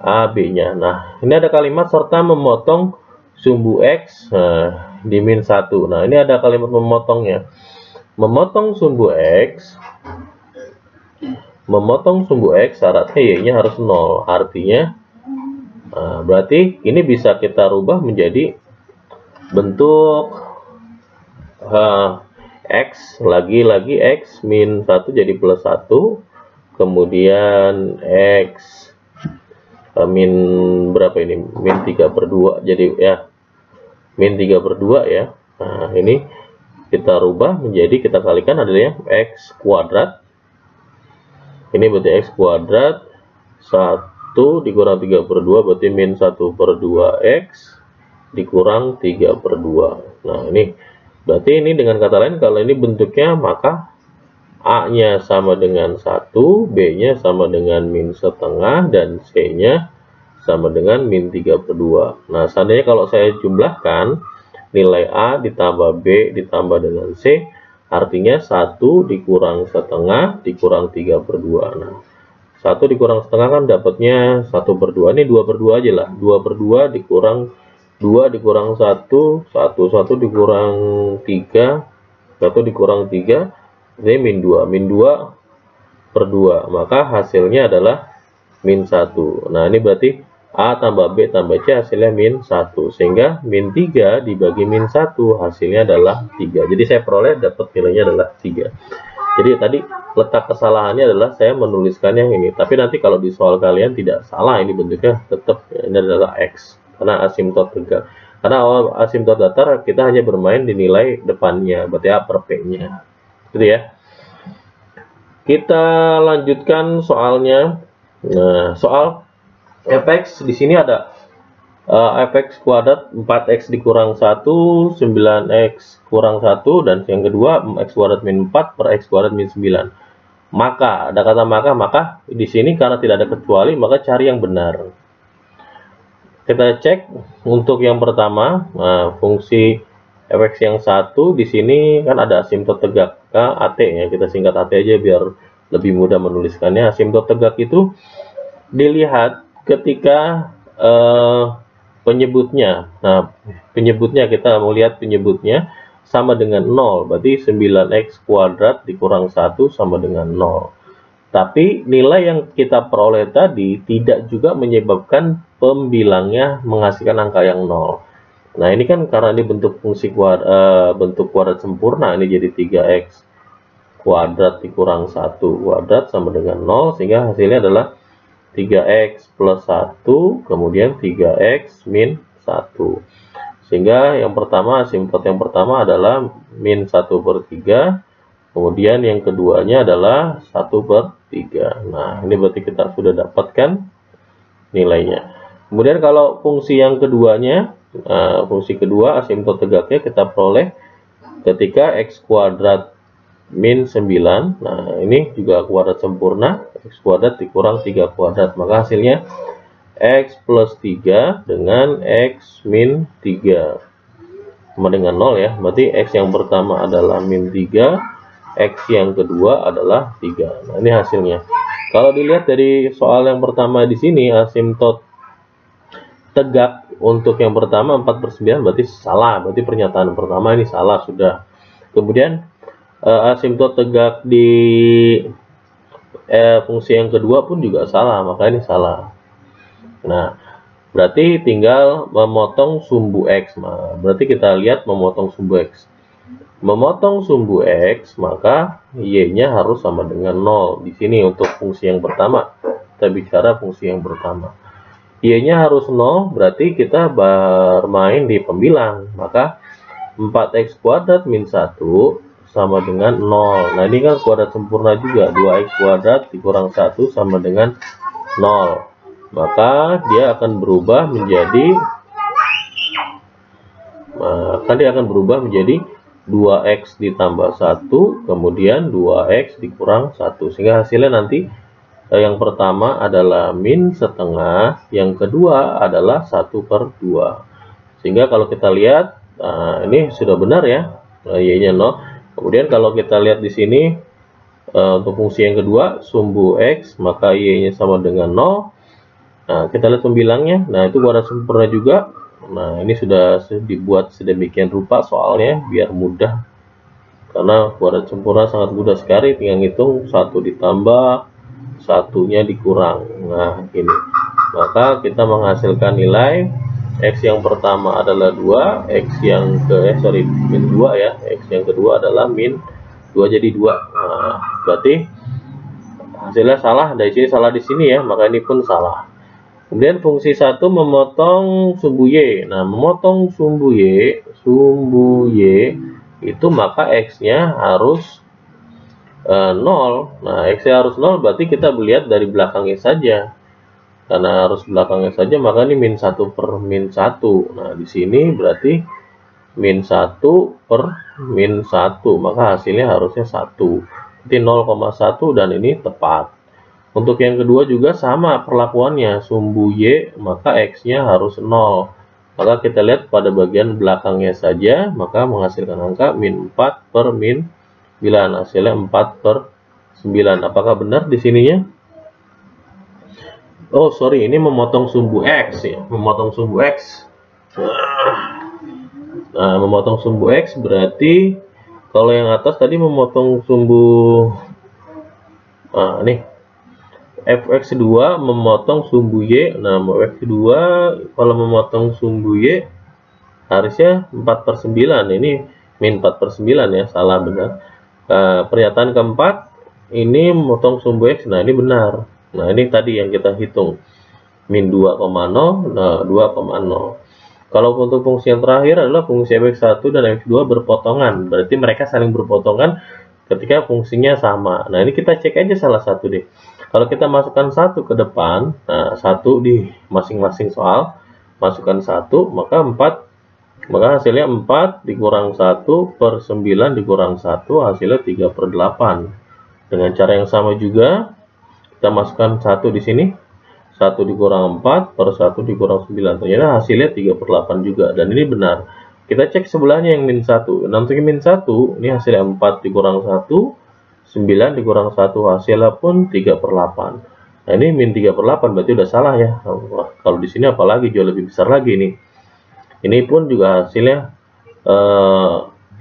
A, B-nya. Nah, ini ada kalimat serta memotong sumbu X di min 1. Nah, ini ada kalimat memotongnya. Memotong sumbu X syaratnya Y-nya harus 0. Artinya, berarti ini bisa kita rubah menjadi bentuk X, lagi-lagi X min 1 jadi plus 1. Kemudian X min berapa ini, min 3/2, jadi ya min 3/2 ya. Nah, ini kita rubah menjadi, kita kalikan adalah X kuadrat, ini berarti X kuadrat 1 dikurang 3/2 berarti min 1/2 X dikurang 3/2. Nah, ini berarti ini dengan kata lain kalau ini bentuknya maka A-nya sama dengan 1, B-nya sama dengan min setengah, dan C-nya sama dengan min 3/2. Nah, seandainya kalau saya jumlahkan nilai A ditambah B ditambah dengan C, artinya 1 dikurang setengah dikurang 3/2. Nah, 1 dikurang setengah kan dapatnya 1/2. Ini 2/2 aja lah. 2/2 dikurang 2 dikurang 1, 1 dikurang 3, 1 dikurang 3, ini min 2. Min 2/2. Maka hasilnya adalah min 1. Nah, ini berarti A tambah B tambah C hasilnya min 1. Sehingga min 3 dibagi min 1 hasilnya adalah 3. Jadi saya peroleh dapat nilainya adalah 3. Jadi tadi letak kesalahannya adalah saya menuliskan yang ini. Tapi nanti kalau di soal kalian tidak salah, ini bentuknya tetap ini adalah X. Karena asimtot tegak. Karena awal asimtot datar kita hanya bermain di nilai depannya, berarti A per P-nya. Gitu ya. Kita lanjutkan soalnya. Nah, soal fx di sini ada fx kuadrat 4x dikurang 1, 9x kurang 1, dan yang kedua x kuadrat min 4 per x kuadrat min 9. Maka ada kata maka di sini karena tidak ada kecuali maka cari yang benar. Kita cek untuk yang pertama, fungsi fx yang 1 di sini kan ada asimtot tegak AT ya, kita singkat AT aja biar lebih mudah menuliskannya. Asimtot tegak itu dilihat ketika penyebutnya. Nah, penyebutnya kita mau lihat penyebutnya sama dengan 0, berarti 9x kuadrat dikurang 1 sama dengan 0. Tapi nilai yang kita peroleh tadi tidak juga menyebabkan pembilangnya menghasilkan angka yang 0. Nah, ini kan karena ini bentuk fungsi bentuk kuadrat sempurna, ini jadi 3x kuadrat dikurang 1 kuadrat sama dengan 0, sehingga hasilnya adalah 3x plus 1, kemudian 3x min 1. Sehingga yang pertama, asimtot yang pertama adalah min 1/3, kemudian yang keduanya adalah 1/3. Nah, ini berarti kita sudah dapatkan nilainya. Kemudian kalau fungsi yang keduanya, fungsi kedua asimtot tegaknya kita peroleh ketika x kuadrat min 9. Nah, ini juga kuadrat sempurna, x kuadrat dikurang 3 kuadrat, maka hasilnya x plus 3 dengan x min 3 sama dengan 0 ya. Berarti x yang pertama adalah min 3, x yang kedua adalah 3. Nah, ini hasilnya. Kalau dilihat dari soal yang pertama di sini, asimtot tegak untuk yang pertama 4/9 berarti salah, berarti pernyataan pertama ini salah sudah. Kemudian asimtot tegak di fungsi yang kedua pun juga salah, maka ini salah. Nah, berarti tinggal memotong sumbu X. Nah, berarti kita lihat memotong sumbu X. Memotong sumbu X, maka Y-nya harus sama dengan 0. Di sini untuk fungsi yang pertama. Kita bicara fungsi yang pertama. Y-nya harus 0, berarti kita bermain di pembilang. Maka 4X kuadrat min 1 sama dengan 0. Nah, ini kan kuadrat sempurna juga. 2X kuadrat dikurang 1 sama dengan 0. Maka dia akan berubah menjadi 2X ditambah 1, kemudian 2X dikurang 1. Sehingga hasilnya nanti yang pertama adalah min setengah, yang kedua adalah 1/2. Sehingga kalau kita lihat, ini sudah benar ya, Y-nya 0. Kemudian kalau kita lihat di sini, untuk fungsi yang kedua, sumbu X, maka Y-nya sama dengan 0. Nah, kita lihat pembilangnya. Nah, itu kuadrat sempurna juga. Nah, ini sudah dibuat sedemikian rupa soalnya biar mudah. Karena kuadrat sempurna sangat mudah sekali, tinggal ngitung 1 ditambah, satunya dikurang. Nah, ini. Maka kita menghasilkan nilai X yang pertama adalah 2, X yang min 2 ya. X yang kedua adalah min 2 jadi 2. Nah, berarti hasilnya salah, dari sini salah di sini ya, maka ini pun salah. Kemudian fungsi 1 memotong sumbu Y. Nah, memotong sumbu Y itu maka X-nya harus 0. Nah, X-nya harus 0 berarti kita melihat dari belakangnya saja. Karena harus belakangnya saja, maka ini min 1 per min 1. Nah, di sini berarti min 1 per min 1. Maka hasilnya harusnya 1. Jadi 0,1 dan ini tepat. Untuk yang kedua juga sama perlakuannya, sumbu Y maka X-nya harus 0. Maka kita lihat pada bagian belakangnya saja, maka menghasilkan angka min 4 per min 9. Hasilnya 4/9. Apakah benar di sininya? Oh, sorry, ini memotong sumbu X ya, memotong sumbu X. Nah, memotong sumbu X berarti kalau yang atas tadi memotong sumbu, nih fx2 memotong sumbu Y. Nah, fx2 kalau memotong sumbu Y harusnya 4/9. Ini min 4/9 ya, salah benar. Pernyataan keempat ini memotong sumbu X. Nah, ini benar. Nah, ini tadi yang kita hitung min 2,0. Nah, 2,0. Kalau untuk fungsi yang terakhir adalah fungsi fx1 dan fx2 berpotongan. Berarti mereka saling berpotongan ketika fungsinya sama. Nah, ini kita cek aja salah satu deh. Kalau kita masukkan 1 ke depan, nah 1 di masing-masing soal, masukkan 1, maka 4, maka hasilnya 4 dikurang 1 per 9 dikurang 1, hasilnya 3/8. Dengan cara yang sama juga, kita masukkan 1 di sini, 1 dikurang 4 per 1 dikurang 9. Ternyata hasilnya 3/8 juga, dan ini benar. Kita cek sebelahnya yang min 1. Nanti min 1, ini hasilnya 4 dikurang 1, 9 dikurang 1, hasilnya pun 3/8. Nah, ini min 3/8 berarti udah salah ya. Wah, kalau di sini apalagi jauh lebih besar lagi nih. Ini pun juga hasilnya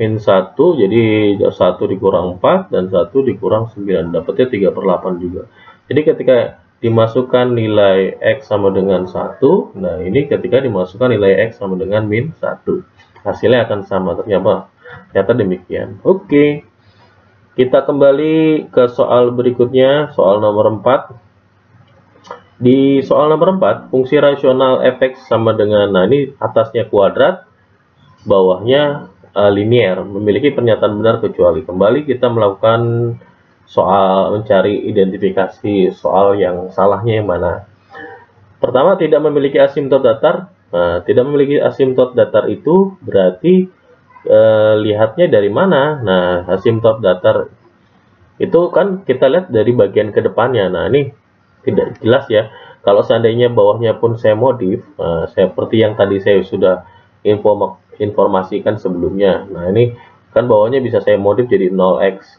min 1, jadi 1 dikurang 4 dan 1 dikurang 9, dapatnya 3/8 juga. Jadi ketika dimasukkan nilai X sama dengan 1, nah ini ketika dimasukkan nilai X sama dengan min 1, hasilnya akan sama. Ternyata demikian. Oke. Kita kembali ke soal berikutnya, soal nomor 4. Di soal nomor 4, fungsi rasional fx sama dengan, nah ini atasnya kuadrat, bawahnya linier, memiliki pernyataan benar kecuali. Kembali kita melakukan soal mencari identifikasi soal yang salahnya yang mana. Pertama, tidak memiliki asimtot datar. Nah, tidak memiliki asimtot datar itu berarti lihatnya dari mana? Nah, asimtot datar itu kan kita lihat dari bagian ke depannya. Nah, ini tidak jelas ya. Kalau seandainya bawahnya pun saya modif, seperti yang tadi saya sudah informasikan sebelumnya. Nah, ini kan bawahnya bisa saya modif jadi 0x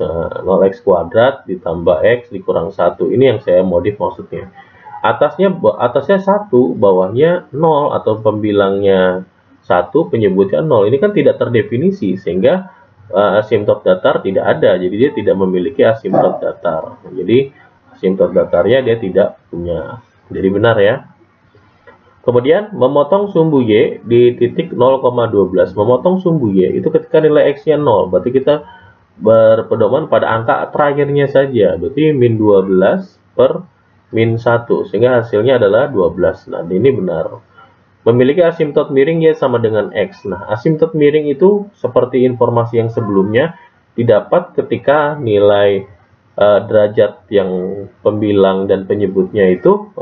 kuadrat ditambah x dikurang 1. Ini yang saya modif maksudnya. Atasnya 1, bawahnya 0 atau pembilangnya 1, penyebutnya 0. Ini kan tidak terdefinisi sehingga asimtot datar tidak ada. Jadi dia tidak memiliki asimtot datar. Jadi asimtot datarnya dia tidak punya. Jadi benar ya. Kemudian memotong sumbu Y di titik 0,12. Memotong sumbu Y itu ketika nilai X-nya 0. Berarti kita berpedoman pada angka terakhirnya saja. Berarti min 12 per min 1. Sehingga hasilnya adalah 12. Nah, ini benar. Memiliki asimtot miring Y sama dengan X. Nah, asimtot miring itu seperti informasi yang sebelumnya didapat ketika nilai derajat yang pembilang dan penyebutnya itu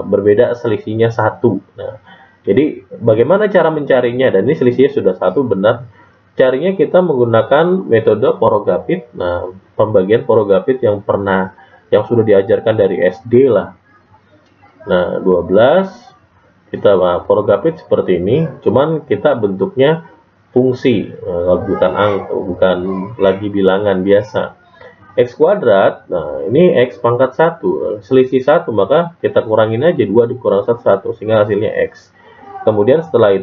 berbeda, selisihnya 1. Nah, jadi bagaimana cara mencarinya? Dan ini selisihnya sudah 1, benar. Carinya kita menggunakan metode Porogapit. Nah, pembagian Porogapit yang sudah diajarkan dari SD lah. Nah, 12 kita Porogapit seperti ini, cuman kita bentuknya fungsi, bukan lagi bilangan biasa. X kuadrat, nah ini X pangkat 1, selisih 1, maka kita kurangin aja 2 dikurang 1, sehingga hasilnya X. Kemudian setelah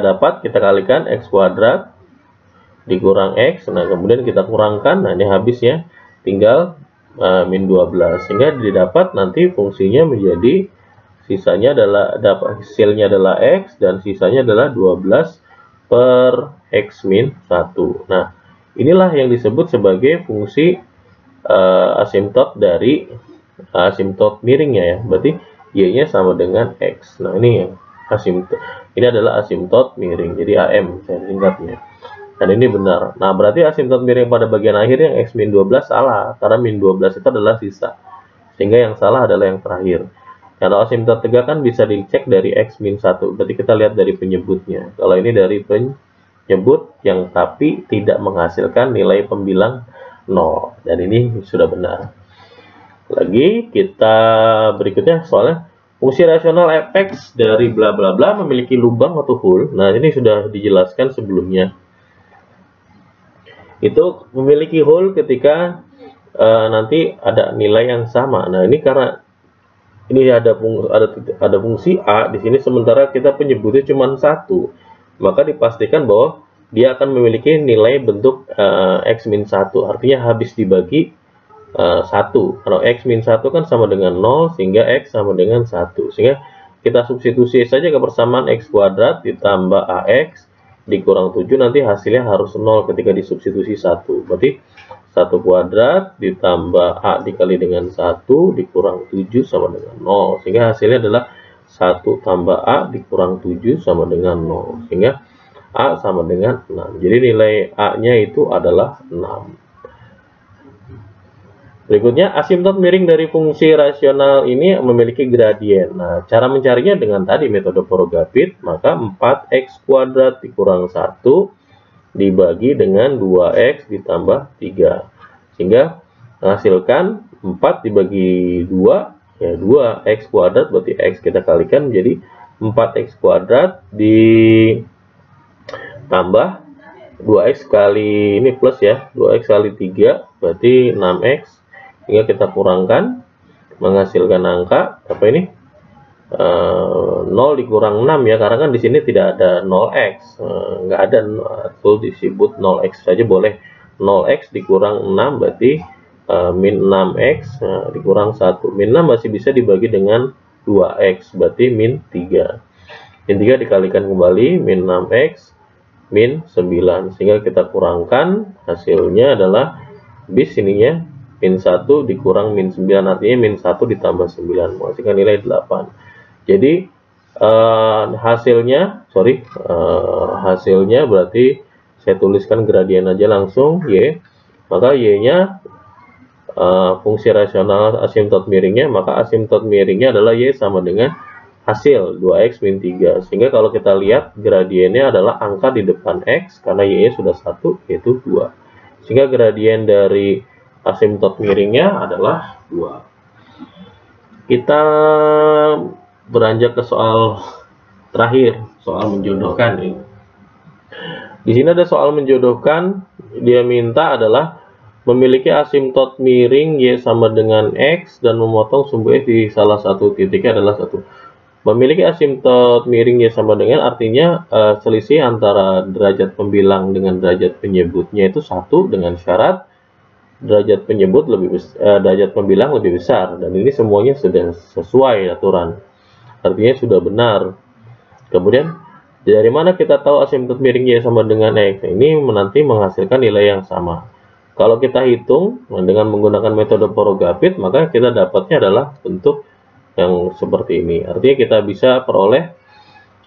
dapat, kita kalikan X kuadrat dikurang X, nah kemudian kita kurangkan, nah ini habisnya tinggal min 12, sehingga didapat nanti fungsinya menjadi, sisanya adalah, hasilnya adalah X, dan sisanya adalah 12 per X min 1. Nah, inilah yang disebut sebagai fungsi asimtot dari asimtot miringnya ya. Berarti Y-nya sama dengan X. Nah, ini yang asimtot. Ini adalah asimtot miring. Jadi AM saya singkatnya. Dan ini benar. Nah, berarti asimtot miring pada bagian akhir yang X min 12 salah. Karena min 12 itu adalah sisa. Sehingga yang salah adalah yang terakhir. Kalau asimtot tegak kan bisa dicek dari X min 1. Berarti kita lihat dari penyebutnya. Kalau ini dari penyebut yang tapi tidak menghasilkan nilai pembilang 0, dan ini sudah benar. Lagi kita berikutnya soalnya fungsi rasional fx dari bla bla bla memiliki lubang atau hole. Nah, ini sudah dijelaskan sebelumnya. Itu memiliki hole ketika nanti ada nilai yang sama. Nah, ini karena ini ada fungsi A di sini, sementara kita penyebutnya cuma 1. Maka dipastikan bahwa dia akan memiliki nilai bentuk X min 1. Artinya habis dibagi 1. Kalau X min 1 kan sama dengan 0, sehingga X sama dengan 1. Sehingga kita substitusi saja ke persamaan X kuadrat ditambah AX dikurang 7, nanti hasilnya harus 0 ketika disubstitusi 1. Berarti 1 kuadrat ditambah A dikali dengan 1 dikurang 7 sama dengan 0. Sehingga hasilnya adalah 1 tambah A dikurang 7 sama dengan 0. Sehingga A sama dengan 6. Jadi nilai A-nya itu adalah 6. Berikutnya, asimtot miring dari fungsi rasional ini memiliki gradien. Nah, cara mencarinya dengan tadi metode Porogapit, maka 4x kuadrat dikurang 1 dibagi dengan 2x ditambah 3. Sehingga menghasilkan 4 dibagi 2, ya 2x kuadrat, berarti x kita kalikan menjadi 4x kuadrat ditambah 2x kali ini plus ya, 2x kali 3 berarti 6x, hingga kita kurangkan menghasilkan angka apa ini 0 dikurang 6 ya, karena kan di sini tidak ada 0x, nggak ada, atau disebut 0x saja boleh. 0x dikurang 6 berarti min 6x dikurang 1. Min 6 masih bisa dibagi dengan 2x, berarti min 3. Min 3 dikalikan kembali, min 6x, min 9. Sehingga kita kurangkan, hasilnya adalah bis ininya, min 1 dikurang min 9, artinya min 1 ditambah 9, menghasilkan nilai 8. Jadi hasilnya berarti saya tuliskan gradien aja langsung, Y. Maka Y-nya fungsi rasional asimtot miringnya, maka asimtot miringnya adalah Y sama dengan hasil 2x min 3. Sehingga kalau kita lihat gradiennya adalah angka di depan X, karena Y-nya sudah 1, yaitu 2. Sehingga gradien dari asimtot miringnya adalah 2. Kita beranjak ke soal terakhir, soal menjodohkan ini. Di sini ada soal menjodohkan, dia minta adalah memiliki asimtot miring Y sama dengan X dan memotong sumbu X di salah satu titiknya adalah 1. Memiliki asimtot miring Y sama dengan artinya selisih antara derajat pembilang dengan derajat penyebutnya itu 1 dengan syarat derajat penyebut lebih besar, derajat pembilang lebih besar, dan ini semuanya sudah sesuai aturan, artinya sudah benar. Kemudian dari mana kita tahu asimtot miring Y sama dengan X? Ini nanti menghasilkan nilai yang sama. Kalau kita hitung dengan menggunakan metode Porogapit, maka kita dapatnya adalah bentuk yang seperti ini. Artinya kita bisa peroleh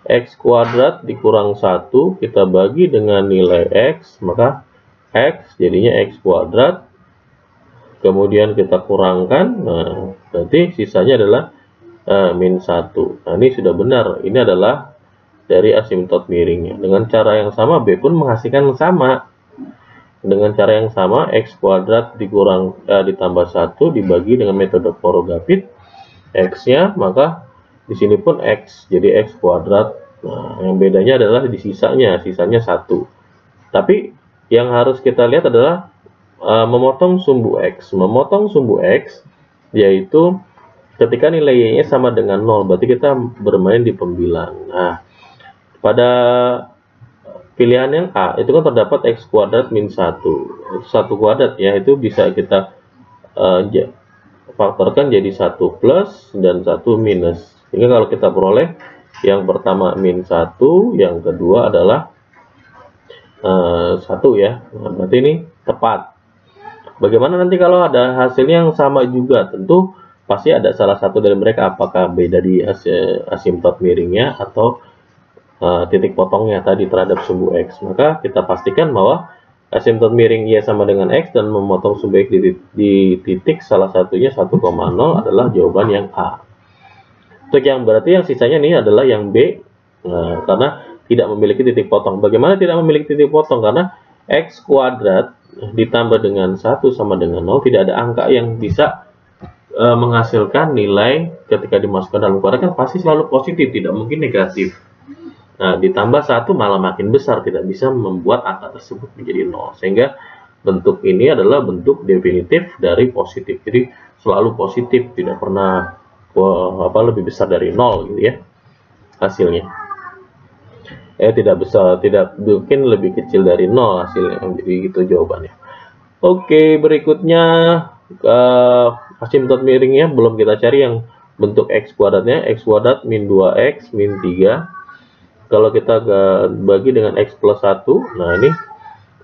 X kuadrat dikurang 1, kita bagi dengan nilai X, maka X jadinya X kuadrat, kemudian kita kurangkan, nah nanti sisanya adalah min 1. Nah ini sudah benar, ini adalah dari asimtot miringnya. Dengan cara yang sama B pun menghasilkan yang sama. Dengan cara yang sama X kuadrat ditambah 1 dibagi dengan metode Porogapit X-nya, maka di sini pun X jadi X kuadrat. Nah yang bedanya adalah di sisanya 1. Tapi yang harus kita lihat adalah memotong sumbu X. Memotong sumbu X yaitu ketika nilai Y-nya sama dengan 0, berarti kita bermain di pembilang. Nah, pada pilihan yang A, itu kan terdapat X kuadrat min 1. 1 kuadrat ya, itu bisa kita faktorkan jadi 1 plus dan 1 minus. Sehingga kalau kita peroleh yang pertama min 1, yang kedua adalah 1 ya. Nah, berarti ini tepat. Bagaimana nanti kalau ada hasilnya yang sama juga? Tentu pasti ada salah satu dari mereka, apakah beda di asimtot miringnya atau titik potongnya tadi terhadap sumbu X. Maka kita pastikan bahwa asimtot miring Y sama dengan X dan memotong sumbu X di titik salah satunya 1,0 adalah jawaban yang A. Untuk yang berarti yang sisanya ini adalah yang B, karena tidak memiliki titik potong. Bagaimana tidak memiliki titik potong? Karena X kuadrat ditambah dengan 1 sama dengan 0, tidak ada angka yang bisa menghasilkan nilai ketika dimasukkan dalam kuadrat, kan pasti selalu positif, tidak mungkin negatif. Nah, ditambah 1 malah makin besar, tidak bisa membuat angka tersebut menjadi 0. Sehingga bentuk ini adalah bentuk definitif dari positif. Jadi selalu positif, tidak pernah lebih besar dari 0 gitu ya hasilnya. Tidak besar, tidak mungkin lebih kecil dari 0 hasilnya. Jadi itu jawabannya. Oke, berikutnya asimtot miringnya belum kita cari yang bentuk X kuadratnya. X kuadrat min 2X min 3. Kalau kita bagi dengan X plus 1, nah ini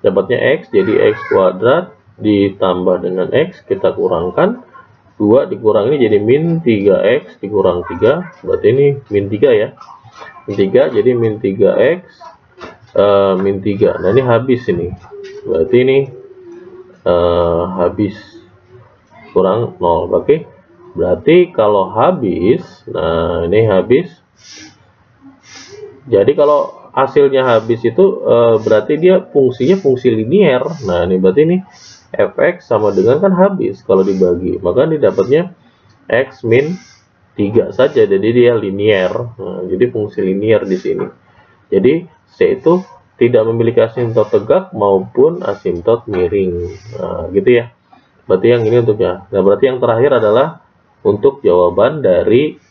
dapatnya X, jadi X kuadrat ditambah dengan X, kita kurangkan 2 dikurang ini jadi min 3X dikurang 3, berarti ini min 3 ya, min 3, jadi min 3X min 3. Nah ini habis ini, berarti ini habis kurang 0. Oke, berarti kalau habis, nah ini habis, jadi kalau hasilnya habis itu berarti dia fungsinya fungsi linier. Nah ini berarti ini fx sama dengan kan habis kalau dibagi, maka ini dapatnya x min 3 saja, jadi dia linier. Nah, jadi fungsi linier di sini. Jadi C itu tidak memiliki asimtot tegak maupun asimtot miring. Nah, gitu ya. Berarti yang ini untuknya. Nah, berarti yang terakhir adalah untuk jawaban dari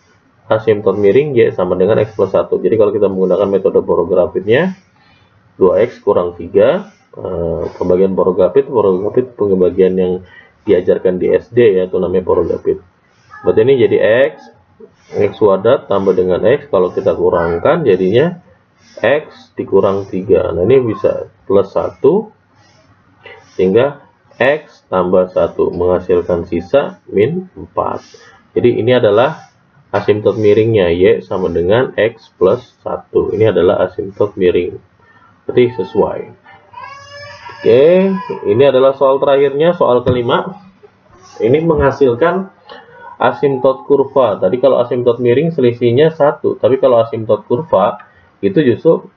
asimtot miring Y sama dengan X plus 1. Jadi kalau kita menggunakan metode Porogapitnya, 2X kurang 3. Pembagian Porogapit pembagian yang diajarkan di SD ya, itu namanya Porogapit. Berarti ini jadi X kuadrat tambah dengan X, kalau kita kurangkan jadinya X dikurang 3. Nah ini bisa plus 1, sehingga X tambah 1 menghasilkan sisa min 4. Jadi ini adalah asimtot miringnya Y sama dengan X plus 1. Ini adalah asimtot miring. Berarti sesuai. Oke, ini adalah soal terakhirnya, soal kelima. Ini menghasilkan asimtot kurva. Tadi kalau asimtot miring selisihnya 1, tapi kalau asimtot kurva itu justru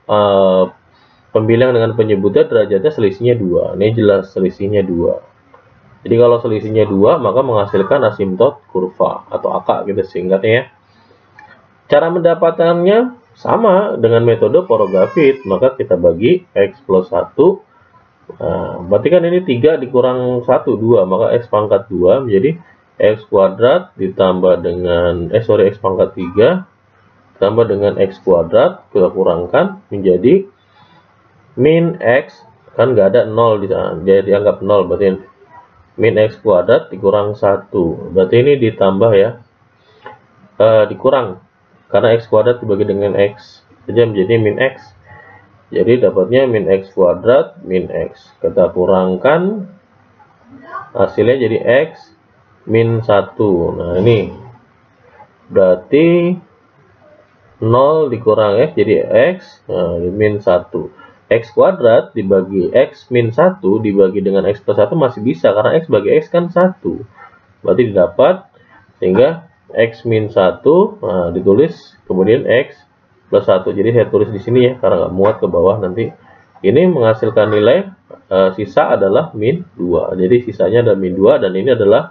pembilang dengan penyebutnya derajatnya selisihnya 2. Ini jelas selisihnya 2. Jadi kalau selisihnya 2, maka menghasilkan asimtot kurva atau AK gitu singkatnya ya. Cara mendapatkannya sama dengan metode Porogapit, maka kita bagi X plus 1. Nah, berarti kan ini 3 dikurang 1, 2, maka X pangkat 2 menjadi X kuadrat ditambah dengan X pangkat 3 tambah dengan X kuadrat, kita kurangkan menjadi min X, kan nggak ada 0 di sana, jadi dianggap 0, berarti min X kuadrat dikurang 1. Berarti ini ditambah ya, dikurang, karena X kuadrat dibagi dengan X saja menjadi min X. Jadi dapatnya min X kuadrat min X. Kita kurangkan, hasilnya jadi X min 1. Nah ini berarti 0 dikurang X jadi X min 1. X kuadrat dibagi X min 1 dibagi dengan X plus 1 masih bisa, karena X bagi X kan 1. Berarti didapat, sehingga X min 1 ditulis, kemudian X plus 1. Jadi saya tulis di sini ya, karena nggak muat ke bawah nanti. Ini menghasilkan nilai sisa adalah min 2. Jadi sisanya ada min 2, dan ini adalah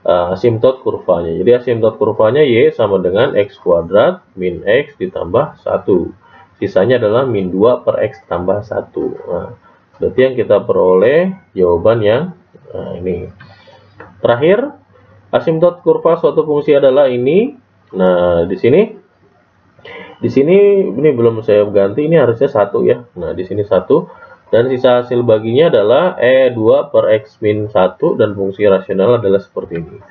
asimtot kurvanya. Jadi asimtot kurvanya Y sama dengan X kuadrat min X ditambah 1. Sisanya adalah min 2 per X tambah 1. Nah, berarti yang kita peroleh jawaban yang ini. Terakhir, asimtot kurva suatu fungsi adalah ini. Nah, di sini ini belum saya ganti, ini harusnya 1 ya. Nah, di sini 1, dan sisa hasil baginya adalah E2 per X min 1, dan fungsi rasional adalah seperti ini.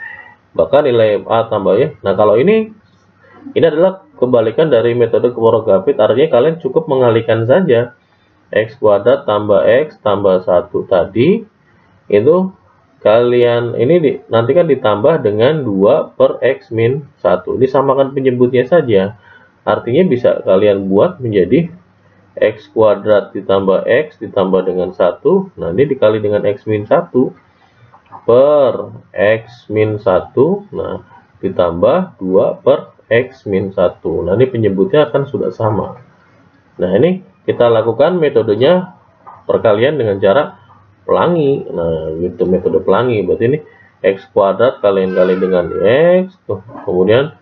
Bahkan nilai A tambah ya. Nah, kalau ini adalah kebalikan dari metode Moravec, artinya kalian cukup mengalihkan saja. X kuadrat tambah X tambah 1 tadi, itu kalian ini nanti kan ditambah dengan 2 per X min 1. Disamakan penyebutnya saja. Artinya bisa kalian buat menjadi X kuadrat ditambah X ditambah dengan 1. Nah, ini dikali dengan X min 1 per X min 1. Nah, ditambah 2 per X min 1. Nah, ini penyebutnya akan sudah sama. Nah, ini kita lakukan metodenya perkalian dengan cara pelangi. Nah, itu metode pelangi. Berarti ini X kuadrat kalian kali dengan X, kemudian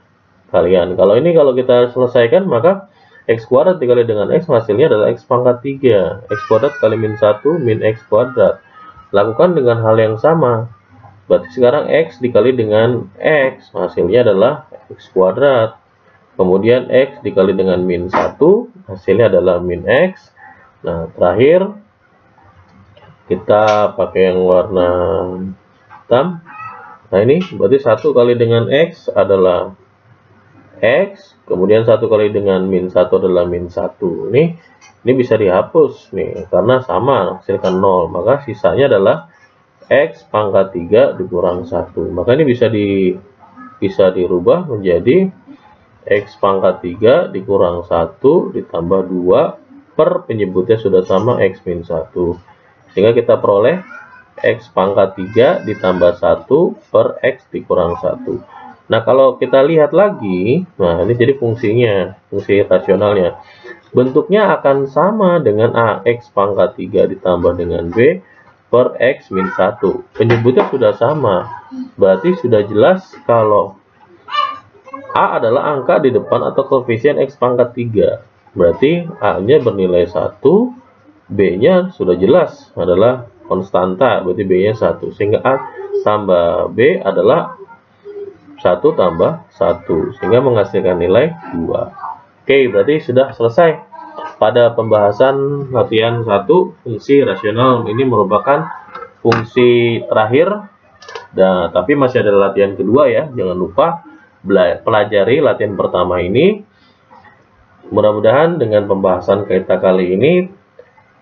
kalian. Kalau kita selesaikan, maka X kuadrat dikali dengan X, hasilnya adalah X pangkat 3. X kuadrat kali min 1 min X kuadrat. Lakukan dengan hal yang sama. Berarti sekarang X dikali dengan X, hasilnya adalah X kuadrat. Kemudian X dikali dengan min 1, hasilnya adalah min X. Nah, terakhir kita pakai yang warna hitam. Nah, ini berarti 1 kali dengan X adalah X, kemudian 1 kali dengan min 1 adalah min 1. Ini bisa dihapus nih, karena sama, hasilkan 0. Maka sisanya adalah X pangkat 3 dikurang 1. Maka ini bisa dirubah menjadi X pangkat 3 dikurang 1 ditambah 2 per penyebutnya sudah sama X min 1. Sehingga kita peroleh X pangkat 3 ditambah 1 per X dikurang 1. Nah, kalau kita lihat lagi, nah ini jadi fungsinya, fungsi rasionalnya. Bentuknya akan sama dengan A, X pangkat 3 ditambah dengan B per X min 1. Penyebutnya sudah sama. Berarti sudah jelas kalau A adalah angka di depan atau koefisien X pangkat 3. Berarti A-nya bernilai 1, B-nya sudah jelas adalah konstanta, berarti B-nya 1. Sehingga A tambah B adalah 1 tambah 1. Sehingga menghasilkan nilai 2. Oke, berarti sudah selesai. Pada pembahasan latihan 1, fungsi rasional ini merupakan fungsi terakhir. Dan tapi masih ada latihan kedua ya. Jangan lupa pelajari latihan pertama ini. Mudah-mudahan dengan pembahasan kita kali ini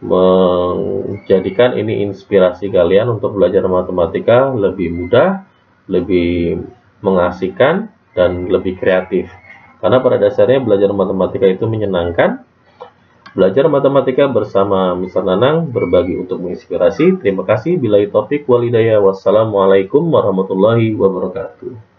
menjadikan ini inspirasi kalian untuk belajar matematika lebih mudah, lebih mengasihkan, dan lebih kreatif. Karena pada dasarnya belajar matematika itu menyenangkan. Belajar matematika bersama Mr. Nanang berbagi untuk menginspirasi. Terima kasih. Billahi taufik wal hidayah. Wassalamualaikum warahmatullahi wabarakatuh.